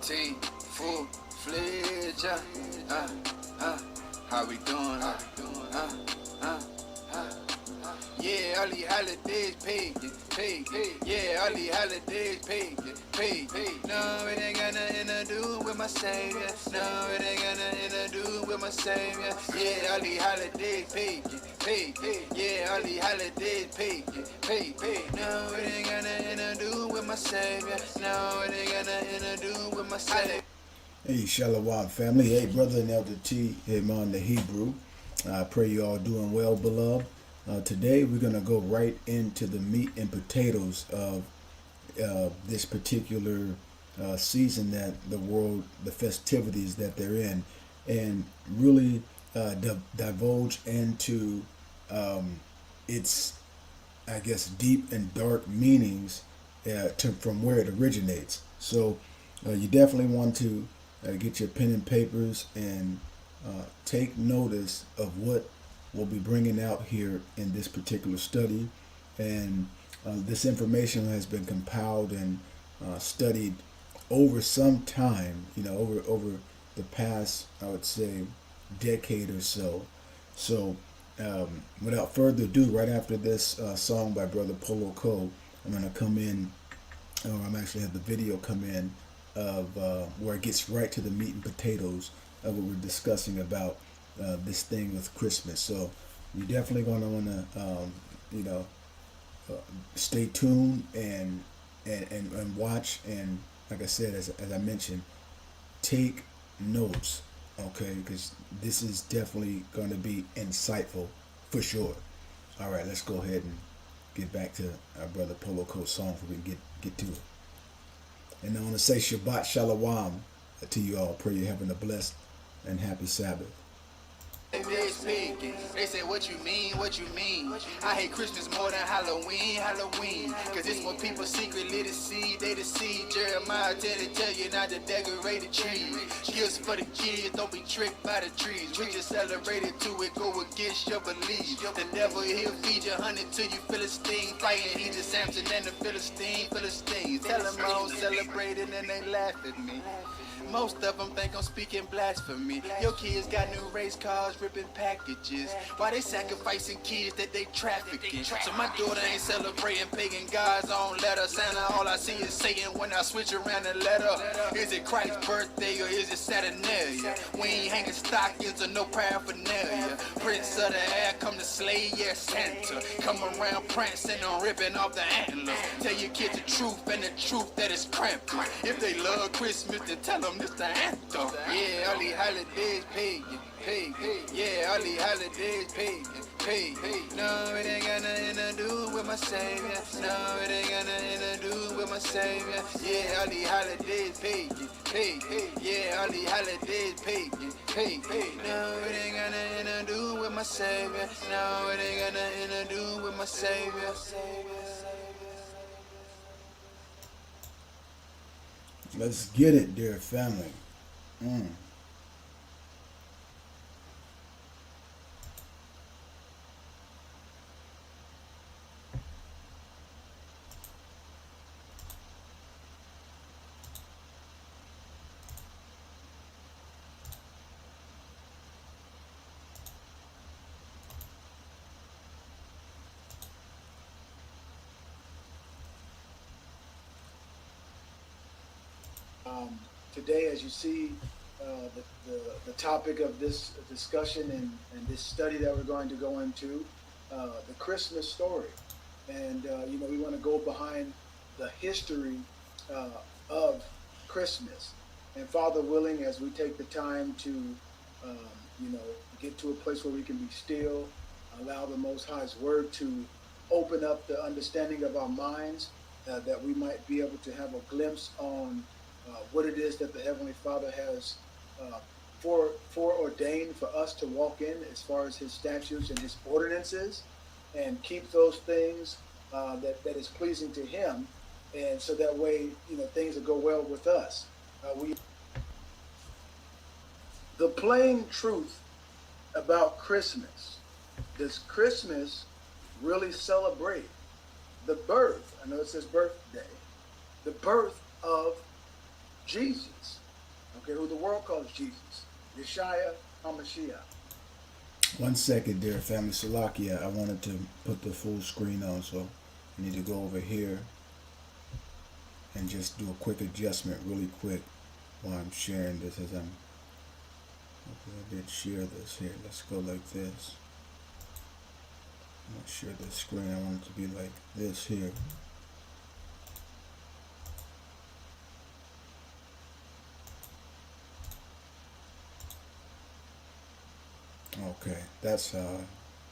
team, full-fledged, how we doing, yeah, all these holidays paid, yeah, all these holidays paid. No, it ain't got nothing to do with my savior. No, it ain't got nothing to do with my savior. Yeah, all these holidays paid. Yeah, all these holidays paid. No, it ain't got nothing to do with my savior. No, it ain't got nothing to do with my savior. Hey, Shalom family. Hey, brother and Elder T, Hayman the Hebrew. I pray you all doing well, beloved. Today we're going to go right into the meat and potatoes of this particular season that the festivities that they're in, and really divulge into its, I guess, deep and dark meanings from where it originates. So you definitely want to get your pen and papers and take notice of what we'll be bringing out here in this particular study. And this information has been compiled and studied over some time, over the past, I would say, decade or so. So without further ado, right after this song by Brother Polo Co, I'm going to come in, or I'm actually have the video come in of where it gets right to the meat and potatoes of what we're discussing about this thing with Christmas. So you're definitely going to want to, stay tuned and watch, and like I said, as I mentioned, take notes, okay? Because this is definitely going to be insightful for sure. All right, let's go ahead and get back to our brother Polo Co song so we can get to it. And I want to say Shabbat Shalom to you all. Pray you're having a blessed and happy Sabbath. They speaking. They say, what you mean? I hate Christmas more than Halloween. Cause it's when people secretly deceive, they deceive. Jeremiah tell you not to decorate the tree. Gifts for the kids, don't be tricked by the trees. We just celebrated to it, go against your belief. The devil, he'll feed you honey till you Philistine. Fighting he just Samson and the Philistines. Tell them I don't celebrate it and they laugh at me. Most of them think I'm speaking blasphemy. Your kids got new race cars, ripping packages. Why they sacrificing kids that they trafficking? So my daughter ain't celebrating pagan gods on letter. Santa, all I see is Satan when I switch around the letter. Is it Christ's birthday or is it Saturnalia? We ain't hanging stockings or no paraphernalia. Prince of the air come to slay, yeah, Santa. Come around prancing and ripping off the antlers. Tell your kids the truth and the truth that is cramping. If they love Christmas, then tell them it's the anthem. Yeah, all these holidays paid. Yeah, all these holidays paid. No, it ain't got nothing to do with my savior. No, it ain't got nothing to do with my savior. Yeah, all these holidays paid. Yeah, all these holidays paid. No, it ain't got nothing to do with my savior. No, it ain't got nothing to do with my savior. Let's get it, dear family. Today, as you see, the topic of this discussion and this study that we're going to go into, the Christmas story. And, we want to go behind the history of Christmas. And Father willing, as we take the time to, get to a place where we can be still, allow the Most High's Word to open up the understanding of our minds, that we might be able to have a glimpse on what it is that the Heavenly Father has foreordained for us to walk in as far as His statutes and His ordinances, and keep those things that is pleasing to Him, and so that way things will go well with us. The plain truth about Christmas: does Christmas really celebrate the birth? I know it says birthday. The birth of Jesus, okay, who the world calls Jesus, Yeshua HaMashiach. 1 second there, family. Salakia, I wanted to put the full screen on, so I need to go over here and just do a quick adjustment really quick while I'm sharing this as I'm, I did share this here. Let's go like this. I'm going to share the screen. I want it to be like this here. Okay, that's how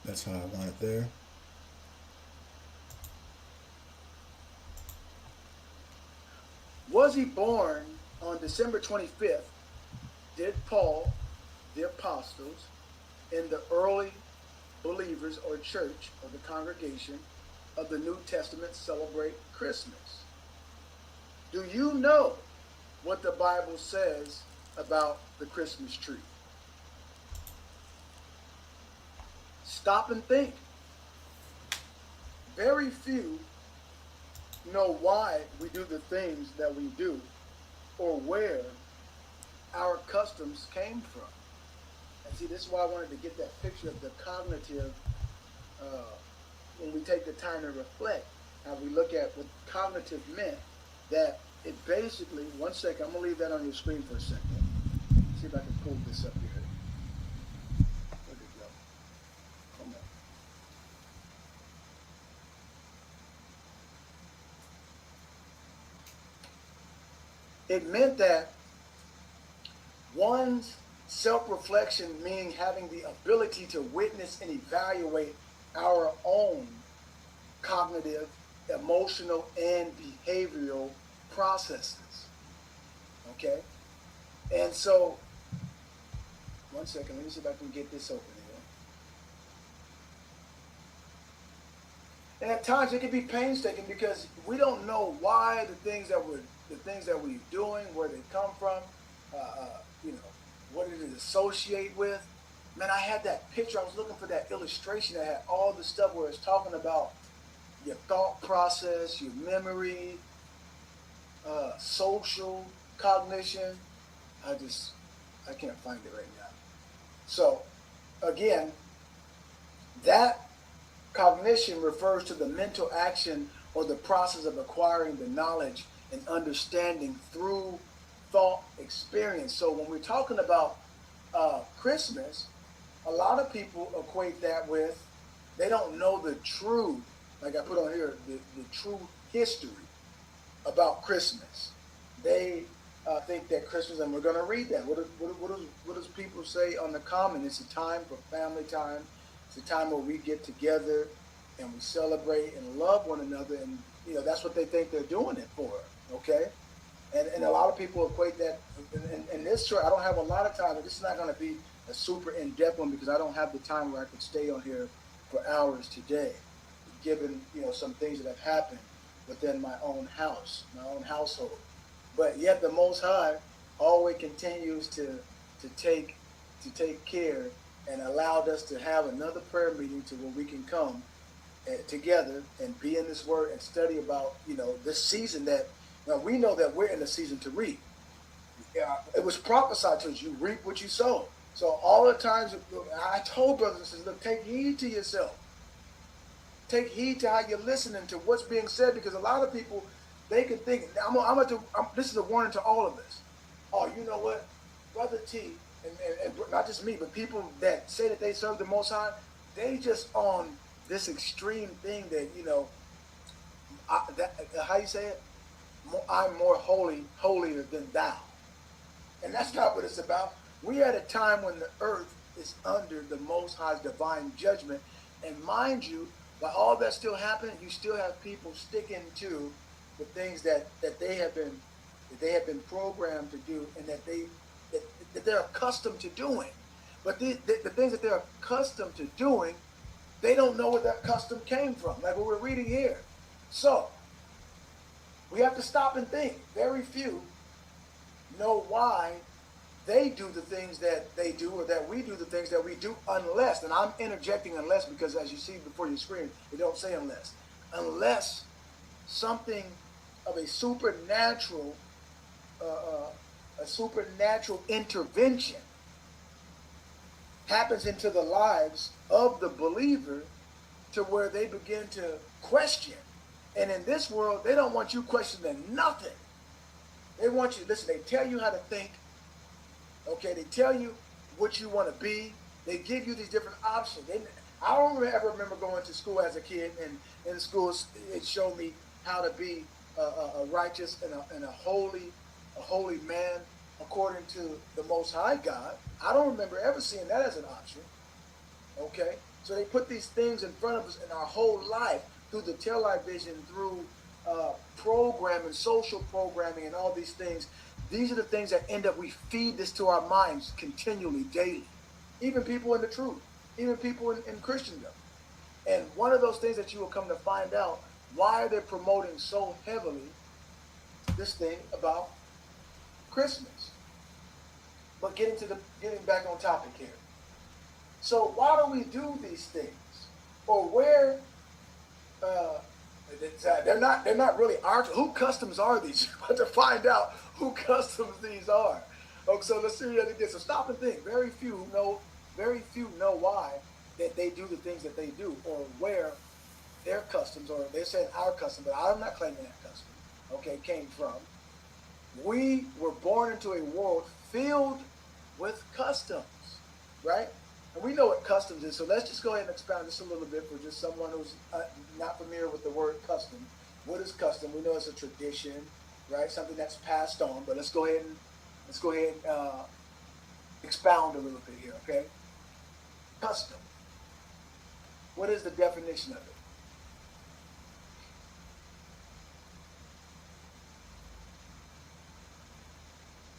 I want it there. Was he born on December 25th? Did Paul, the apostles, in the early believers or church or the congregation of the New Testament celebrate Christmas? Do you know what the Bible says about the Christmas tree? Stop and think. Very few know why we do the things that we do or where our customs came from. And see, this is why I wanted to get that picture of the cognitive, when we take the time to reflect, how we look at what cognitive meant, that it basically, 1 second, I'm going to leave that on your screen for a second. See if I can pull this up here. Where'd it go? Come on. It meant that one's self-reflection, meaning having the ability to witness and evaluate our own cognitive, emotional, and behavioral processes. Okay? And so, 1 second, let me see if I can get this open here. And at times it can be painstaking because we don't know why the things that we're doing, where they come from, what did it associate with. Man, I had that picture. I was looking for that illustration that had all the stuff where it's talking about your thought process, your memory, social cognition. I can't find it right now. So, again, that cognition refers to the mental action or the process of acquiring the knowledge and understanding through thought experience. So when we're talking about Christmas, a lot of people equate that with, they don't know the true, like I put on here, the true history about Christmas. They think that Christmas, and we're going to read that. What does people say on the comment? It's a time for family time. It's a time where we get together and we celebrate and love one another, and that's what they think they're doing it for. Okay, and a lot of people equate that. In this church, I don't have a lot of time. This is not going to be a super in-depth one because I don't have the time where I could stay on here for hours today, given some things that have happened within my own house, my own household. But yet the Most High always continues to take care and allowed us to have another prayer meeting to where we can come together and be in this word and study about this season that now we know that we're in the season to reap. It was prophesied to us, you reap what you sow. So all the times I told brothers and sisters, look, take heed to yourself. Take heed to how you're listening to what's being said, because a lot of people, they can think, this is a warning to all of us. Oh, you know what? Brother T, and not just me, but people that say that they serve the Most High, they just on this extreme thing that, how you say it? I'm more holier than thou. And that's not what it's about. We are at a time when the earth is under the Most High's divine judgment. And mind you, by all that's still happening, you still have people sticking to the things that they have been programmed to do, and that they're accustomed to doing. But the things that they're accustomed to doing, they don't know where that custom came from, like what we're reading here. So we have to stop and think. Very few know why they do the things that they do, or that we do the things that we do, unless, and I'm interjecting unless because as you see before your screen, it don't say unless something of a supernatural a supernatural intervention happens into the lives of the believer to where they begin to question. And in this world, they don't want you questioning nothing. They want you, listen, they tell you how to think. Okay, they tell you what you want to be. They give you these different options. I don't ever remember going to school as a kid, and in school it showed me how to be a righteous and a holy man according to the Most High God. I don't remember ever seeing that as an option. Okay, so they put these things in front of us in our whole life through the television, through programming, social programming, and all these things. These are the things that end up, we feed this to our minds continually, daily. Even people in the truth, even people in Christendom. And one of those things that you will come to find out, why are they promoting so heavily this thing about Christmas? But getting back on topic here. So why do we do these things? Or where they're not really our, who customs are these? But to find out who customs these are. Okay, so let's see that again. So stop and think. Very few know why that they do the things that they do, or where their customs, or they're saying our custom, but I'm not claiming that custom, okay, came from. We were born into a world filled with customs, right? And we know what customs is, so let's just go ahead and expound just a little bit for just someone who's not familiar with the word custom. What is custom? We know it's a tradition, right? Something that's passed on, but let's go ahead and expound a little bit here, okay? Custom. What is the definition of it?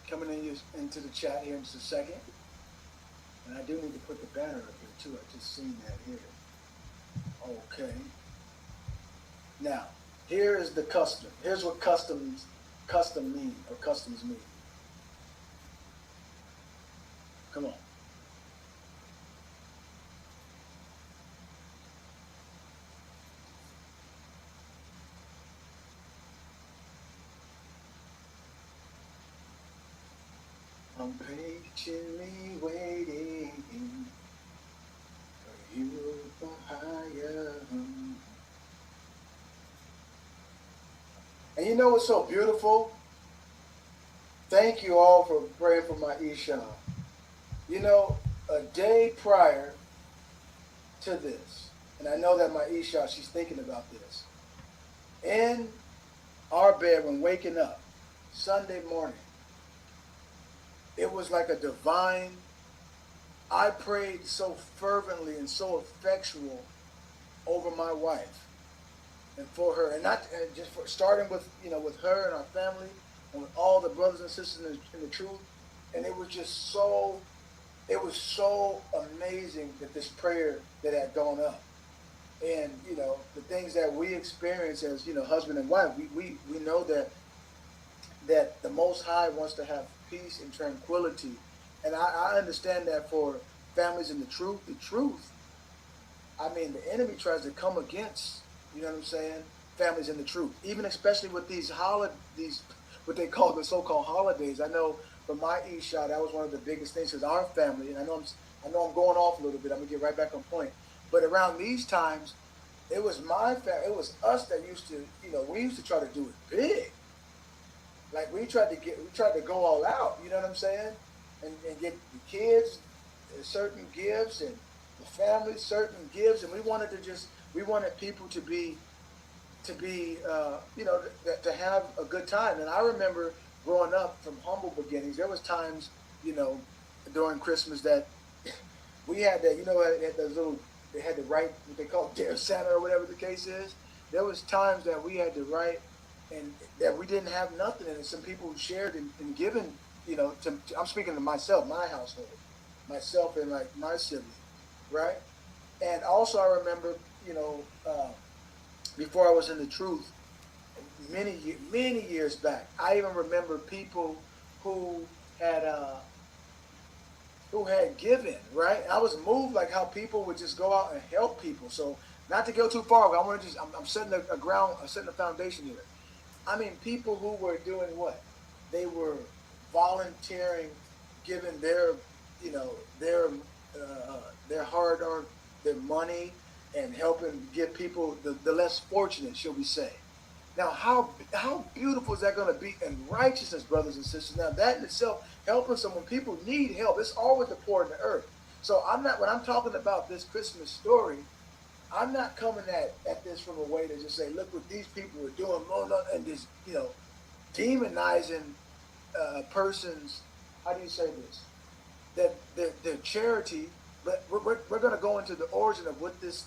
Coming into the chat here in just a second. And I do need to put the banner up here too. I just seen that here. Okay. Now, here is the custom. Here's what customs mean, or customs mean. Come on. I'm patiently waiting for you for higher. And you know what's so beautiful? Thank you all for praying for my Isha. You know, a day prior to this, and I know that my Isha, she's thinking about this. In our bed when waking up, Sunday morning, it was like a divine, I prayed so fervently and so effectual over my wife and for her, and not and just for starting with, you know, with her and our family and with all the brothers and sisters in the truth. And it was just so, it was so amazing that this prayer that had gone up. And, you know, the things that we experience as, you know, husband and wife, we know that the Most High wants to have peace and tranquility. And I understand that for families in the truth, I mean, the enemy tries to come against, you know what I'm saying, families in the truth, even especially with these what they call the so-called holidays. I know for my Isha, that was one of the biggest things, because our family, and I know I'm going off a little bit, I'm gonna get right back on point, but around these times, it was my family, it was us that used to, you know, we used to try to do it big. Like we tried to go all out, you know what I'm saying? And get the kids certain gifts and the family certain gifts, and we wanted people to be, you know, to have a good time. And I remember growing up from humble beginnings, there was times, you know, during Christmas that we had that, you know, they had to write what they call Dear Santa or whatever the case is. There was times that we had to write and that we didn't have nothing, and some people shared and given, you know, I'm speaking to myself, my household, myself and like my sibling, right? And also I remember, you know, before I was in the truth, many years back, I even remember people who had given, right? I was moved like how people would just go out and help people. So not to go too far, I'm setting a foundation here. I mean, people who were doing what? they were volunteering, giving their, you know, their hard-earned, their money, and helping give people the less fortunate, shall we say. Now, how beautiful is that going to be in righteousness, brothers and sisters? Now, that in itself, helping someone, people need help. It's always the poor in the earth. So I'm not, when I'm talking about this Christmas story, I'm not coming at this from a way to just say, look what these people are doing, and just, demonizing a person's, how do you say this? That their charity, but we're going to go into the origin of what this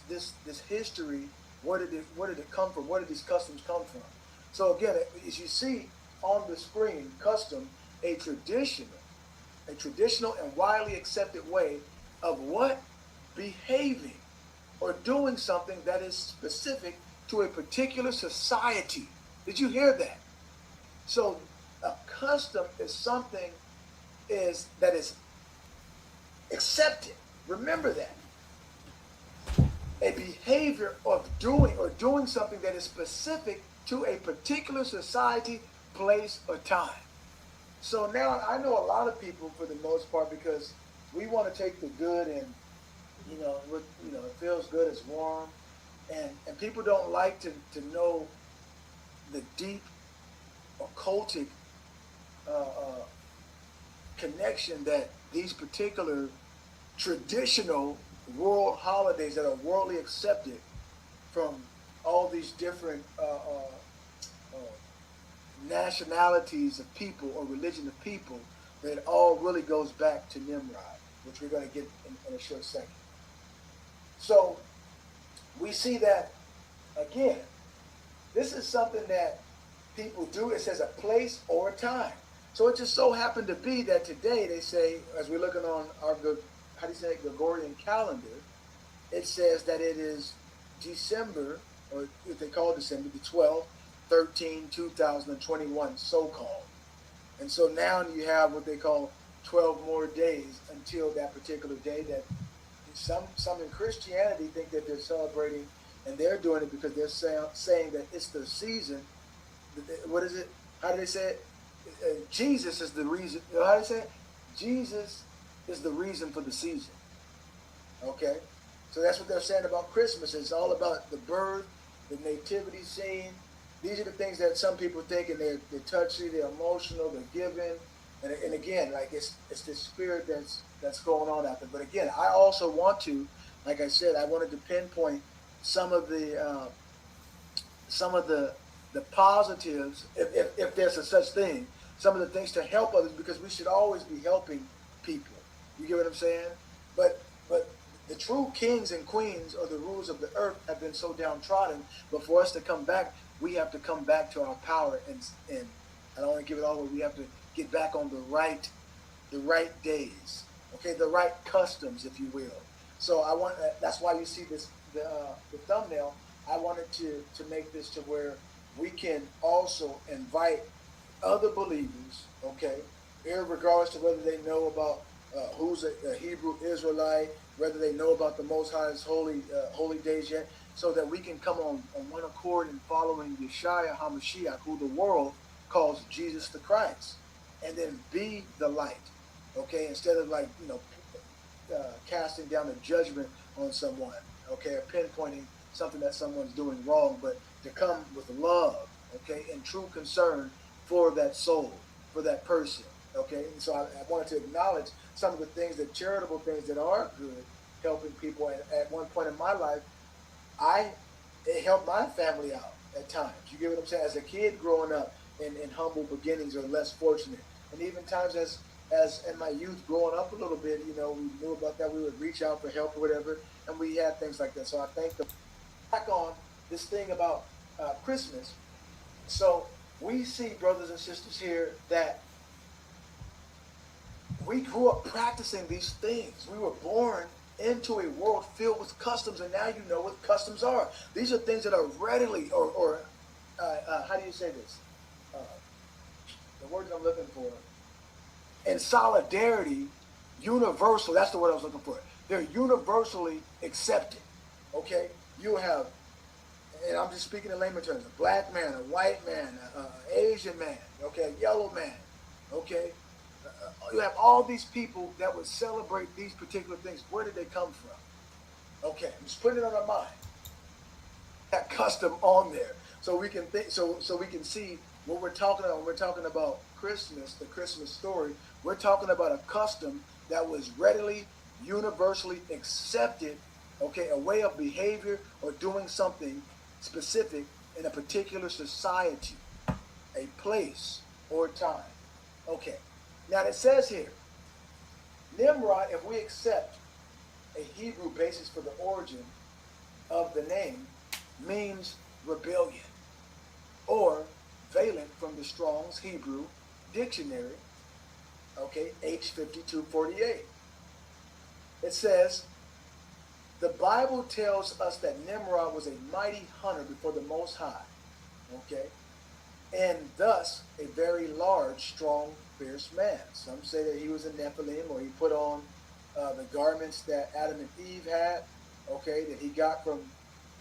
history, where did it come from? Where did these customs come from? So again, as you see on the screen, custom, a traditional and widely accepted way of what? Behaving or doing something that is specific to a particular society. Did you hear that? So a custom is something that is accepted. Remember that. A behavior of doing something that is specific to a particular society, place, or time. So now I know a lot of people, for the most part, because we want to take the good and it feels good, it's warm, and people don't like to know the deep occultic connection that these particular traditional world holidays that are worldly accepted from all these different nationalities of people or religion of people, that it all really goes back to Nimrod, which we're going to get in a short second. So we see that, again, this is something that people do. It says a place or a time. So it just so happened to be that today they say, as we're looking on our, how do you say it, Gregorian calendar, it says that it is December, or if they call it December, the 12th, 2021, so-called. And so now you have what they call 12 more days until that particular day that some in Christianity think that they're celebrating, and they're doing it because they're saying that it's the season. What is it? How do they say it? Jesus is the reason. How do they say it? Jesus is the reason for the season. Okay? So that's what they're saying about Christmas. It's all about the birth, the nativity scene. These are the things that some people think, and they're touchy, they're emotional, they're giving. And again, like it's this spirit that's going on out there. But again, I also want to, like I said, I wanted to pinpoint some of the positives, if there's a such thing, some of the things to help others, because we should always be helping people. You get what I'm saying? But the true kings and queens or the rulers of the earth have been so downtrodden. But for us to come back, we have to come back to our power, and I don't want to give it all away. We have to get back on the right days, okay, the right customs, if you will. So that's why you see this the thumbnail. I wanted to make this to where we can also invite other believers, okay, regardless to whether they know about who's a Hebrew Israelite, whether they know about the Most High's holy days yet, so that we can come on one accord in following Yeshua HaMashiach, who the world calls Jesus the Christ, and then be the light, okay, instead of casting down a judgment on someone, okay, or pinpointing something that someone's doing wrong, but to come with love, okay, and true concern for that soul, for that person, okay. And so I wanted to acknowledge some of the things, the charitable things that are good, helping people. And at one point in my life, it helped my family out at times. You get what I'm saying? As a kid growing up in humble beginnings or less fortunate, and even times as in my youth growing up a little bit, we knew about that. We would reach out for help or whatever, and we had things like that. So I thank them. Back on this thing about Christmas. So we see, brothers and sisters, here that we grew up practicing these things. We were born into a world filled with customs, and now you know what customs are. These are things that are readily, or how do you say this? The word I'm looking for. In solidarity, universal, that's the word I was looking for. They're universally accepted, okay? You have, and I'm just speaking in layman terms, a black man, a white man, an Asian man, okay, a yellow man, Okay? You have all these people that would celebrate these particular things. Where did they come from? Okay, I'm just putting it on our mind. That custom on there, so we can think, so we can see what we're talking about. When we're talking about Christmas, the Christmas story, we're talking about a custom that was readily, universally accepted. Okay, a way of behavior or doing something specific in a particular society, a place or time. Okay, now it says here, Nimrod, if we accept a Hebrew basis for the origin of the name, means rebellion, or valent from the Strong's Hebrew Dictionary, okay, H5248. It says, the Bible tells us that Nimrod was a mighty hunter before the Most High, okay, and thus a very large, strong, fierce man. Some say that he was a Nephilim, or he put on the garments that Adam and Eve had, okay, that he got from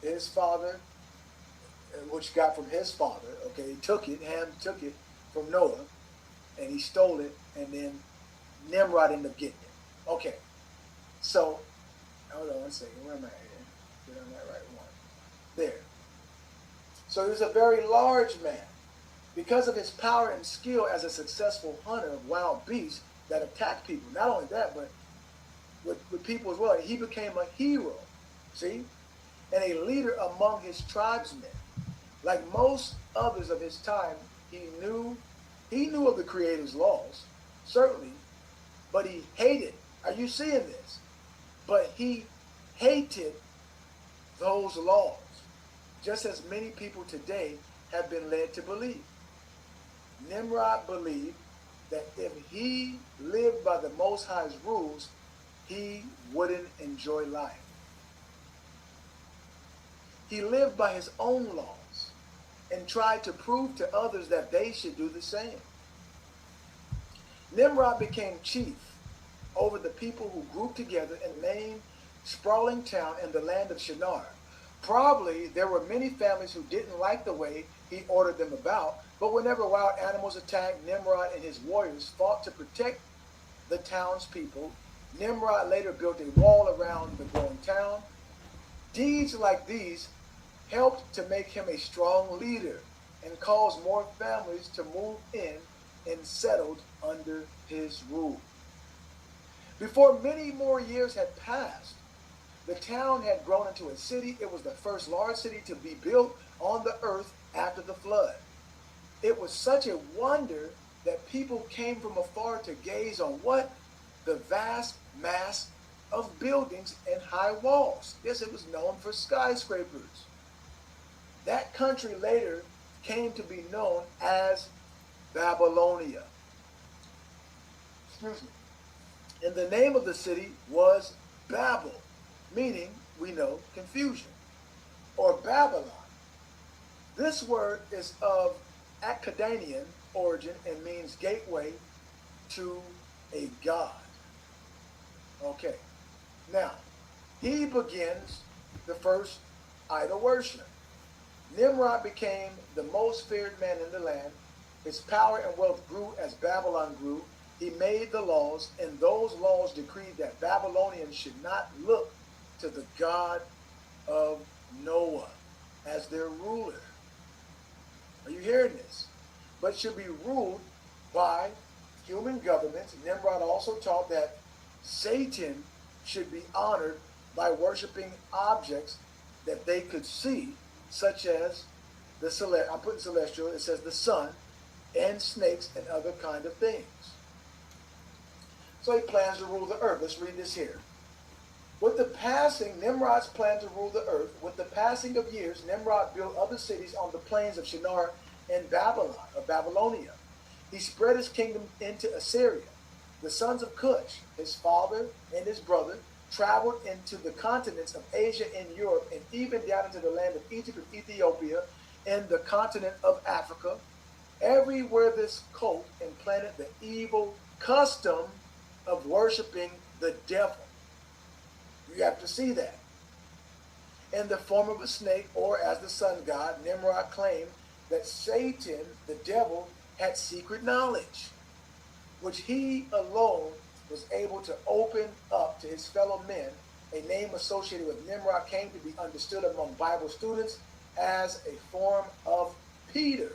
his father, which got from his father, okay, he took it, Ham took it from Noah, and he stole it, and then Nimrod ended up getting it. Okay, so, hold on one second, where am I at? Get on that right one. There. So he was a very large man. Because of his power and skill as a successful hunter of wild beasts that attacked people. Not only that, but with people as well. He became a hero, see? And a leader among his tribesmen. Like most others of his time, he knew of the Creator's laws, certainly, but he hated, are you seeing this? But he hated those laws, just as many people today have been led to believe. Nimrod believed that if he lived by the Most High's rules, he wouldn't enjoy life. He lived by his own laws and tried to prove to others that they should do the same. Nimrod became chief over the people who grouped together and named sprawling town in the land of Shinar. Probably there were many families who didn't like the way he ordered them about, but whenever wild animals attacked, Nimrod and his warriors fought to protect the townspeople. Nimrod later built a wall around the growing town. Deeds like these helped to make him a strong leader and caused more families to move in and settled under his rule. Before many more years had passed, the town had grown into a city. It was the first large city to be built on the earth after the flood. It was such a wonder that people came from afar to gaze on what? The vast mass of buildings and high walls. Yes, it was known for skyscrapers. That country later came to be known as Babylonia. Excuse me. And the name of the city was Babel, meaning, we know, confusion, or Babylon. This word is of Akkadian origin and means gateway to a god. Okay, now, he begins the first idol worship. Nimrod became the most feared man in the land. His power and wealth grew as Babylon grew. He made the laws, and those laws decreed that Babylonians should not look to the God of Noah as their ruler. Are you hearing this? But should be ruled by human governments. Nimrod also taught that Satan should be honored by worshiping objects that they could see, such as the celestial, I'm putting celestial, it says the sun, and snakes and other kind of things. So he plans to rule the earth. Let's read this here. With the passing, Nimrod's plan to rule the earth. With the passing of years, Nimrod built other cities on the plains of Shinar and Babylon, or Babylonia. He spread his kingdom into Assyria. The sons of Cush, his father and his brother, traveled into the continents of Asia and Europe, and even down into the land of Egypt and Ethiopia and the continent of Africa. Everywhere this cult implanted the evil custom of worshiping the devil. You have to see that. In the form of a snake, or as the sun god, Nimrod claimed that Satan, the devil, had secret knowledge. which he alone was able to open up to his fellow men. A name associated with Nimrod came to be understood among Bible students as a form of Peter.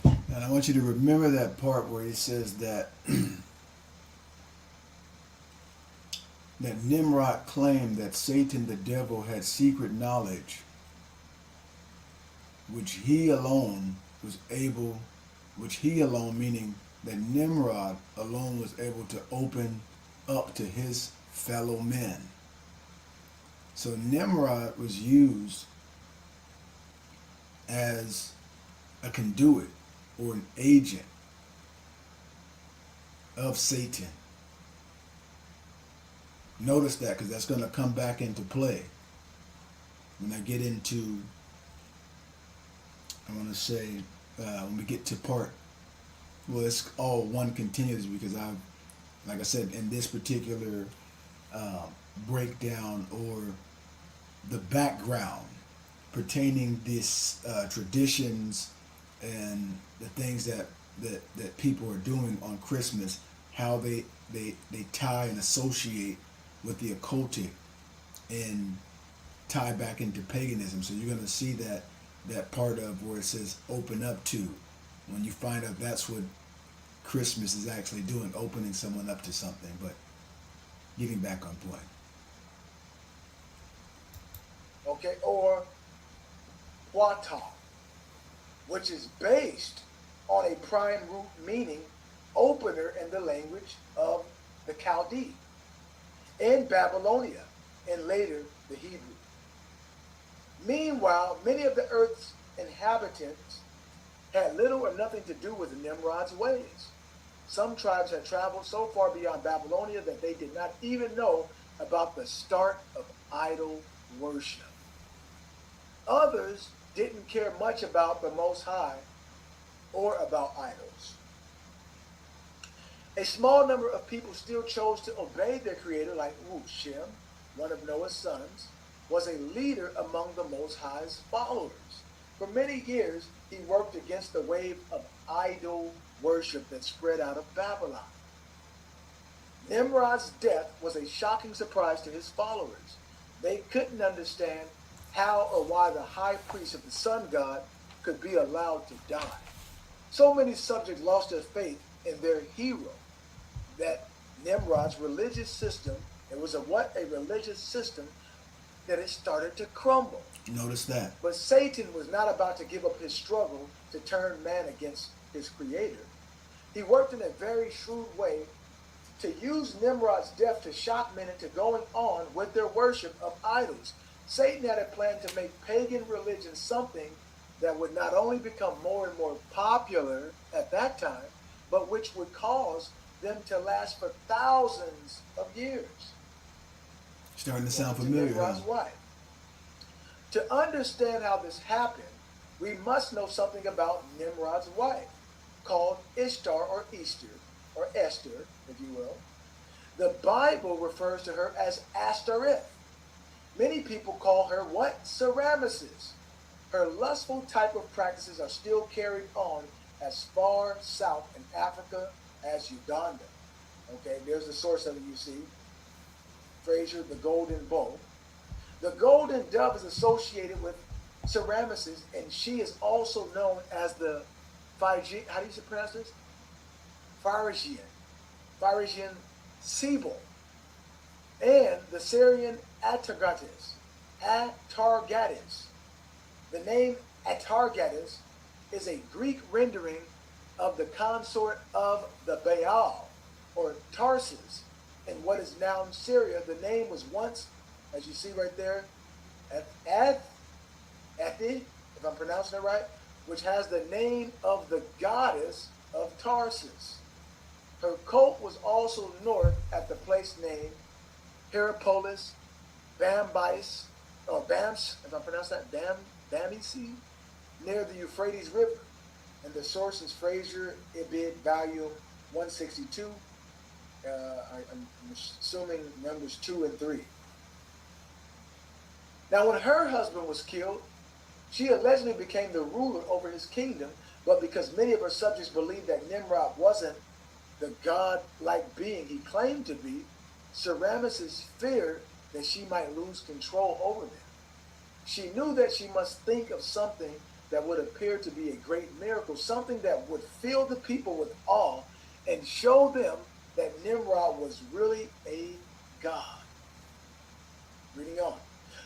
And I want you to remember that part where he says that that Nimrod claimed that Satan the devil had secret knowledge which he alone meaning that Nimrod alone was able to open up to his fellow men. So Nimrod was used as a conduit or an agent of Satan. Notice that, because that's going to come back into play when I get into, I want to say, when we get to part, well, it's all one continuous, because like I said, in this particular breakdown or the background pertaining this traditions and the things that people are doing on Christmas, how they tie and associate with the occultic and tie back into paganism. So you're going to see that part of where it says open up to, when you find out that's what Christmas is actually doing, opening someone up to something. But getting back on point. Okay, or Wata, which is based on a prime root meaning opener in the language of the Chaldee, in Babylonia, and later the Hebrew. Meanwhile, many of the earth's inhabitants had little or nothing to do with Nimrod's ways. Some tribes had traveled so far beyond Babylonia that they did not even know about the start of idol worship. Others didn't care much about the Most High or about idols. A small number of people still chose to obey their creator, like Shem, one of Noah's sons, was a leader among the Most High's followers. For many years, he worked against the wave of idol worship that spread out of Babylon. Nimrod's death was a shocking surprise to his followers. They couldn't understand how or why the high priest of the sun god could be allowed to die. So many subjects lost their faith in their hero that Nimrod's religious system, it was a religious system that it started to crumble. Notice that. But Satan was not about to give up his struggle to turn man against his creator. He worked in a very shrewd way to use Nimrod's death to shock men into going on with their worship of idols. Satan had a plan to make pagan religion something that would not only become more and more popular at that time, but which would cause them to last for thousands of years. Starting to sound familiar. Nimrod's wife. To understand how this happened, we must know something about Nimrod's wife, called Ishtar or Easter, or Esther, if you will. The Bible refers to her as Ashtoreth. Many people call her what? Ceramyces. Her lustful type of practices are still carried on as far south in Africa as Uganda. Okay, there's the source of it, you see. Fraser, the golden bow. The golden dove is associated with Ceramyces, and she is also known as the Phrygian, how do you pronounce this? Phrygian Sibyl, and the Syrian Atargatis. The name Atargatis is a Greek rendering of the consort of the Baal, or Tarsus, in what is now Syria. The name was once, as you see right there, Ethi, if I'm pronouncing it right, which has the name of the goddess of Tarsus. Her cult was also north at the place named Hierapolis, Bambyce, or Bams, if I pronounce that, Bambyce, near the Euphrates River. And the source is Fraser, Ibid, volume 162. I'm assuming numbers 2 and 3. Now, when her husband was killed, she allegedly became the ruler over his kingdom, But because many of her subjects believed that Nimrod wasn't the god-like being he claimed to be, Semiramis feared that she might lose control over them. She knew that she must think of something that would appear to be a great miracle, something that would fill the people with awe and show them that Nimrod was really a god. Reading on.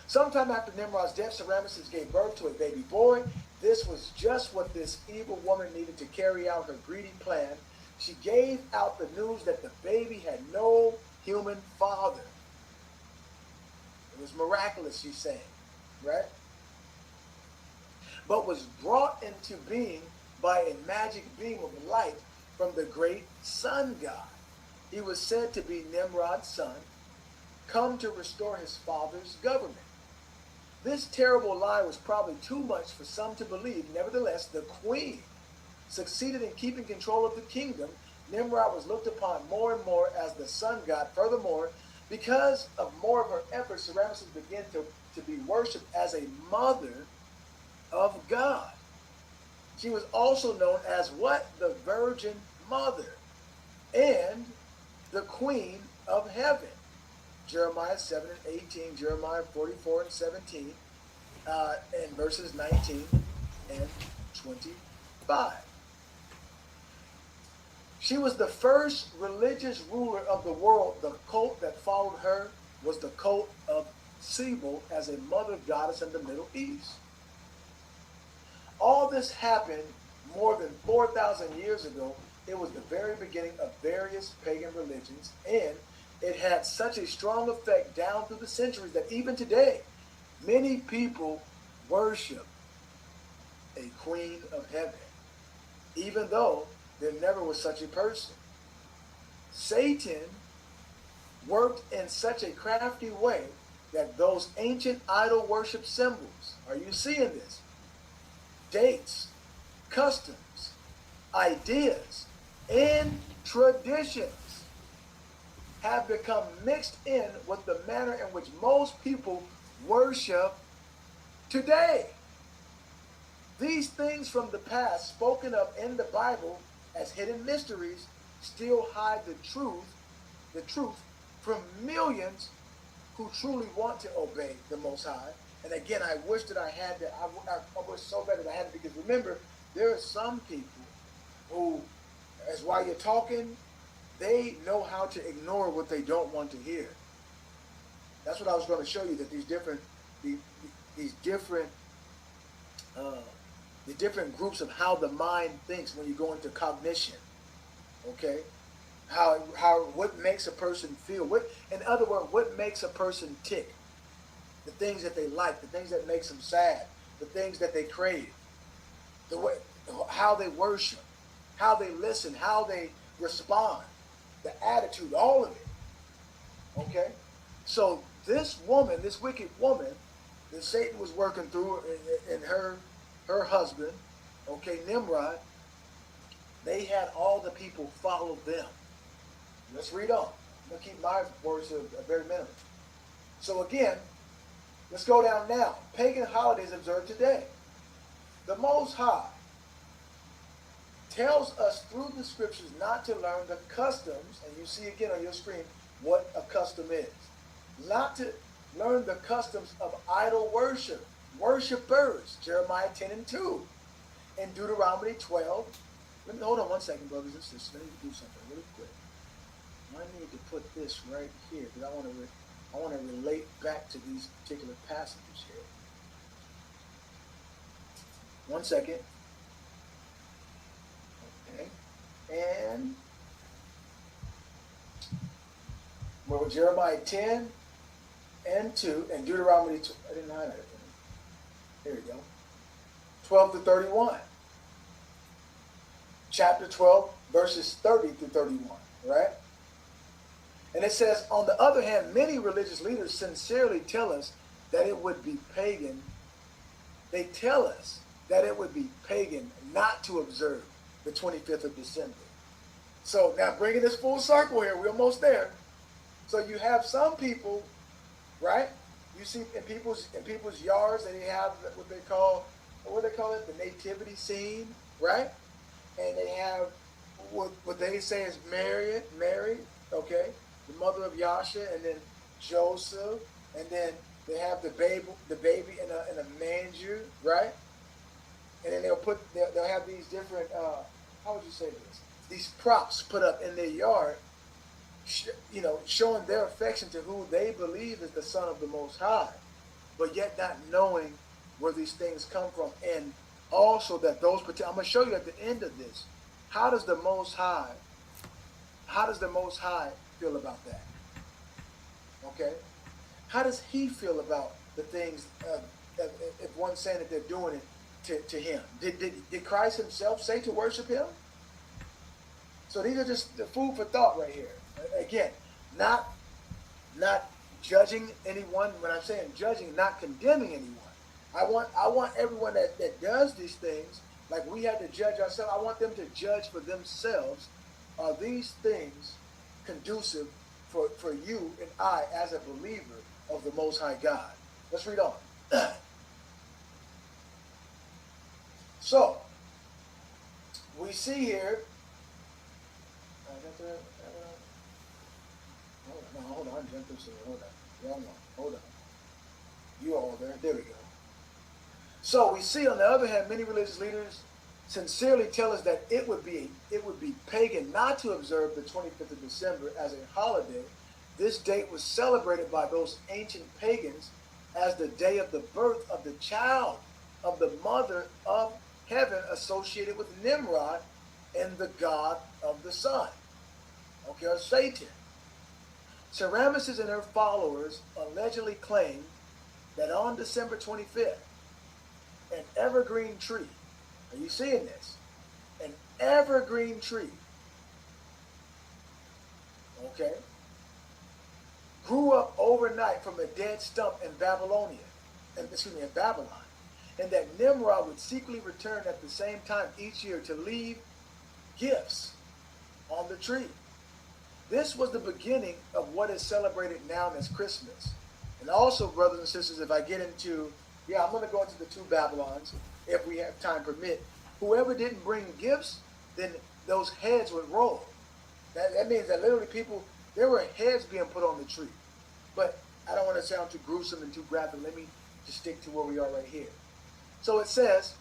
Sometime after Nimrod's death, Semiramis gave birth to a baby boy. This was just what this evil woman needed to carry out her greedy plan. She gave out the news that the baby had no human father. It was miraculous, she's saying, right? But was brought into being by a magic beam of light from the great sun god. He was said to be Nimrod's son, come to restore his father's government. This terrible lie was probably too much for some to believe. Nevertheless, the queen succeeded in keeping control of the kingdom. Nimrod was looked upon more and more as the sun god. Furthermore, because of more of her efforts, Semiramis began to be worshipped as a mother of God. She was also known as what? The Virgin Mother and the Queen of Heaven. Jeremiah 7 and 18, Jeremiah 44 and 17, and verses 19 and 25. She was the first religious ruler of the world. The cult that followed her was the cult of Selah as a mother goddess in the Middle East. All this happened more than 4,000 years ago. It was the very beginning of various pagan religions, and it had such a strong effect down through the centuries that even today, many people worship a queen of heaven, even though there never was such a person. Satan worked in such a crafty way that those ancient idol worship symbols, are you seeing this? Dates, customs, ideas, and traditions have become mixed in with the manner in which most people worship today. These things from the past, spoken of in the Bible as hidden mysteries, still hide the truth from millions who truly want to obey the Most High. And again, I wish that I had that. I wish so bad that I had it, because remember, there are some people who, as while you're talking, they know how to ignore what they don't want to hear. That's what I was going to show you, that these different groups of how the mind thinks when you go into cognition. Okay, what makes a person feel? In other words, what makes a person tick? The things that they like, the things that makes them sad, the things that they crave, the way, how they worship, how they listen, how they respond, the attitude, all of it. Okay? So this woman, this wicked woman that Satan was working through, and her husband, okay, Nimrod, they had all the people follow them. Let's read on. I'm going to keep my words to a very minimum. So again, let's go down now. Pagan holidays observed today. The Most High tells us through the scriptures not to learn the customs, and you see again on your screen what a custom is. Not to learn the customs of idol worship, worshipers, Jeremiah 10 and 2. In Deuteronomy 12, hold on one second, brothers and sisters. Let me do something really quick. I need to put this right here, because I want to relate back to these particular passages here. One second. Okay. And we're with Jeremiah 10 and 2 and Deuteronomy 2. I didn't highlight it. Here we go. 12 to 31. Chapter 12, verses 30 through 31. Right? And it says, on the other hand, many religious leaders sincerely tell us that it would be pagan. They tell us that it would be pagan not to observe the 25th of December. So now bringing this full circle here, we're almost there. So you have some people, right? You see in people's yards, they have what they call what they call it, the nativity scene, right? And they have what they say is Mary, okay, the mother of Yasha, and then Joseph, and then they have the baby in a manger, right? And then they'll have these different how would you say this? These props put up in their yard, showing their affection to who they believe is the Son of the Most High, but yet not knowing where these things come from, and also that I'm going to show you at the end of this, how does the Most High feel about that? Okay, how does He feel about the things? If one's saying that they're doing it to Him, did Christ Himself say to worship Him? So these are just the food for thought right here. Again, not judging anyone. When I'm saying judging, not condemning anyone. I want everyone that does these things, like we have to judge ourselves, I want them to judge for themselves. Are these things conducive for you and I as a believer of the Most High God? Let's read on. So, we see here, hold on, I jumped this here, hold on, wrong one, hold on. You all there we go. So we see, on the other hand, many religious leaders sincerely tell us that it would be pagan not to observe the 25th of December as a holiday. This date was celebrated by those ancient pagans as the day of the birth of the child of the mother of heaven, associated with Nimrod and the god of the sun, okay, or Satan. Semiramis and her followers allegedly claim that on December 25th, an evergreen tree, are you seeing this? An evergreen tree, okay, grew up overnight from a dead stump in Babylon, and that Nimrod would secretly return at the same time each year to leave gifts on the tree. This was the beginning of what is celebrated now as Christmas. And also, brothers and sisters, if I get into, I'm going to go into the two Babylons, if we have time permit. Whoever didn't bring gifts, then those heads would roll. That means that literally there were heads being put on the tree. But I don't want to sound too gruesome and too graphic. Let me just stick to where we are right here. So it says,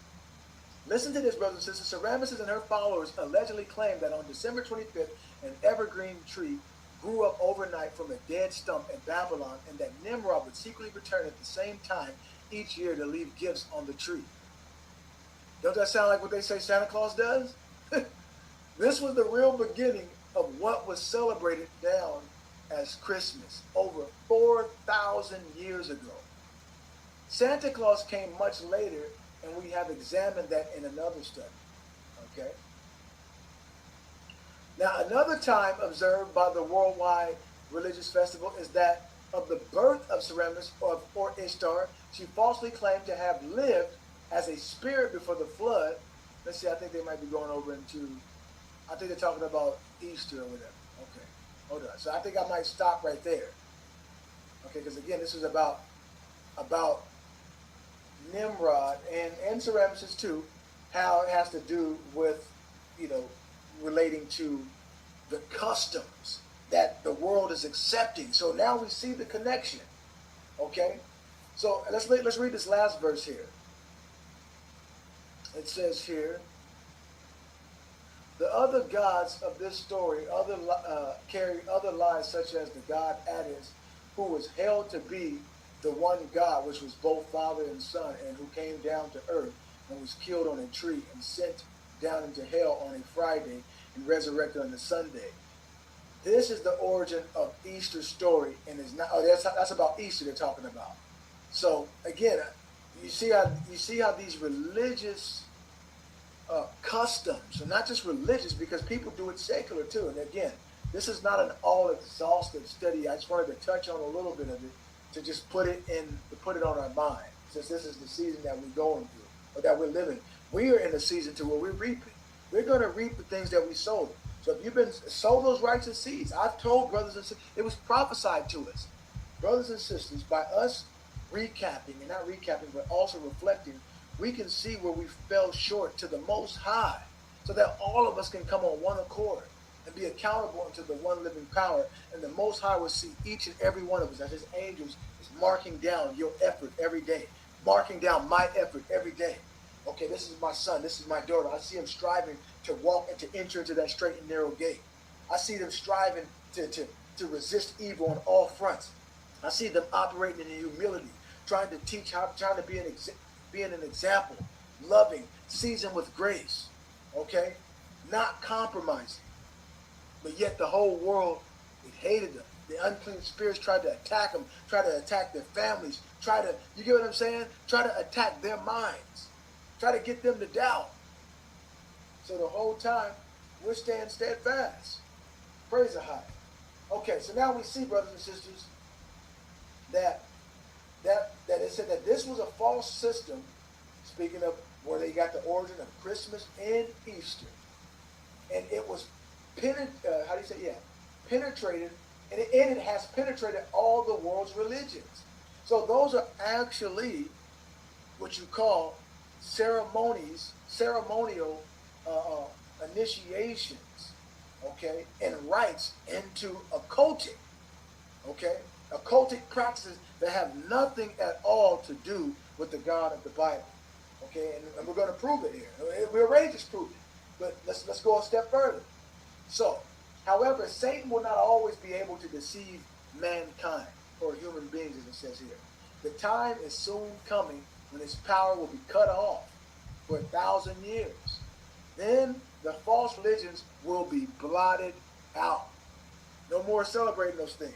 listen to this, brothers and sisters. Semiramis and her followers allegedly claim that on December 25th, an evergreen tree grew up overnight from a dead stump in Babylon, and that Nimrod would secretly return at the same time each year to leave gifts on the tree. Don't that sound like what they say Santa Claus does? This was the real beginning of what was celebrated down as Christmas over 4,000 years ago. Santa Claus came much later, and we have examined that in another study. Okay? Now, another time observed by the worldwide religious festival is that of the birth of Semiramis or Ishtar. She falsely claimed to have lived as a spirit before the flood. Let's see, I think they might be going over into, I think they're talking about Easter or whatever. Okay, hold on. So I think I might stop right there. Okay, because again, this is about Nimrod and Semiramis too, how it has to do with, relating to the customs that the world is accepting. So now we see the connection. Okay, so let's read this last verse here. It says here, the other gods of this story carry other lies, such as the god Attis, who was held to be the one God, which was both Father and Son, and who came down to earth and was killed on a tree and sent down into hell on a Friday and resurrected on a Sunday. This is the origin of Easter story, and is not. Oh, that's about Easter they're talking about. So again, you see how these religious customs, and not just religious, because people do it secular too. And again, this is not an all-exhaustive study. I just wanted to touch on a little bit of it to just put it on our mind, since this is the season that we're going through, or that we're living. We are in a season to where we're reaping. We're going to reap the things that we sowed. So if you've been sow those righteous seeds, I've told brothers and sisters, it was prophesied to us, brothers and sisters, by us recapping, and not recapping, but also reflecting we can see where we fell short to the Most High, so that all of us can come on one accord and be accountable unto the one living power. And the Most High will see each and every one of us as his angels is marking down your effort every day, marking down my effort every day. Okay, this is my son, this is my daughter. I see him striving to walk and to enter into that straight and narrow gate. I see them striving to resist evil on all fronts. I see them operating in humility, trying to teach how, trying to being an example, loving, seasoned with grace. Okay, not compromising. But yet the whole world, it hated them. The unclean spirits tried to attack them, try to attack their families, you get what I'm saying? Try to attack their minds, try to get them to doubt. So the whole time, we're staying steadfast. Praise the High. Okay, so now we see, brothers and sisters, that it said that this was a false system, speaking of where they got the origin of Christmas and Easter. And it was penetrated, and it has penetrated all the world's religions. So those are actually what you call ceremonial initiations, okay, and rites into occultic, okay, occultic practices that have nothing at all to do with the God of the Bible, okay, and we're going to prove it here. We already just proved it, but let's go a step further. So, however, Satan will not always be able to deceive mankind or human beings, as it says here. The time is soon coming when his power will be cut off for 1,000 years. Then the false religions will be blotted out. No more celebrating those things.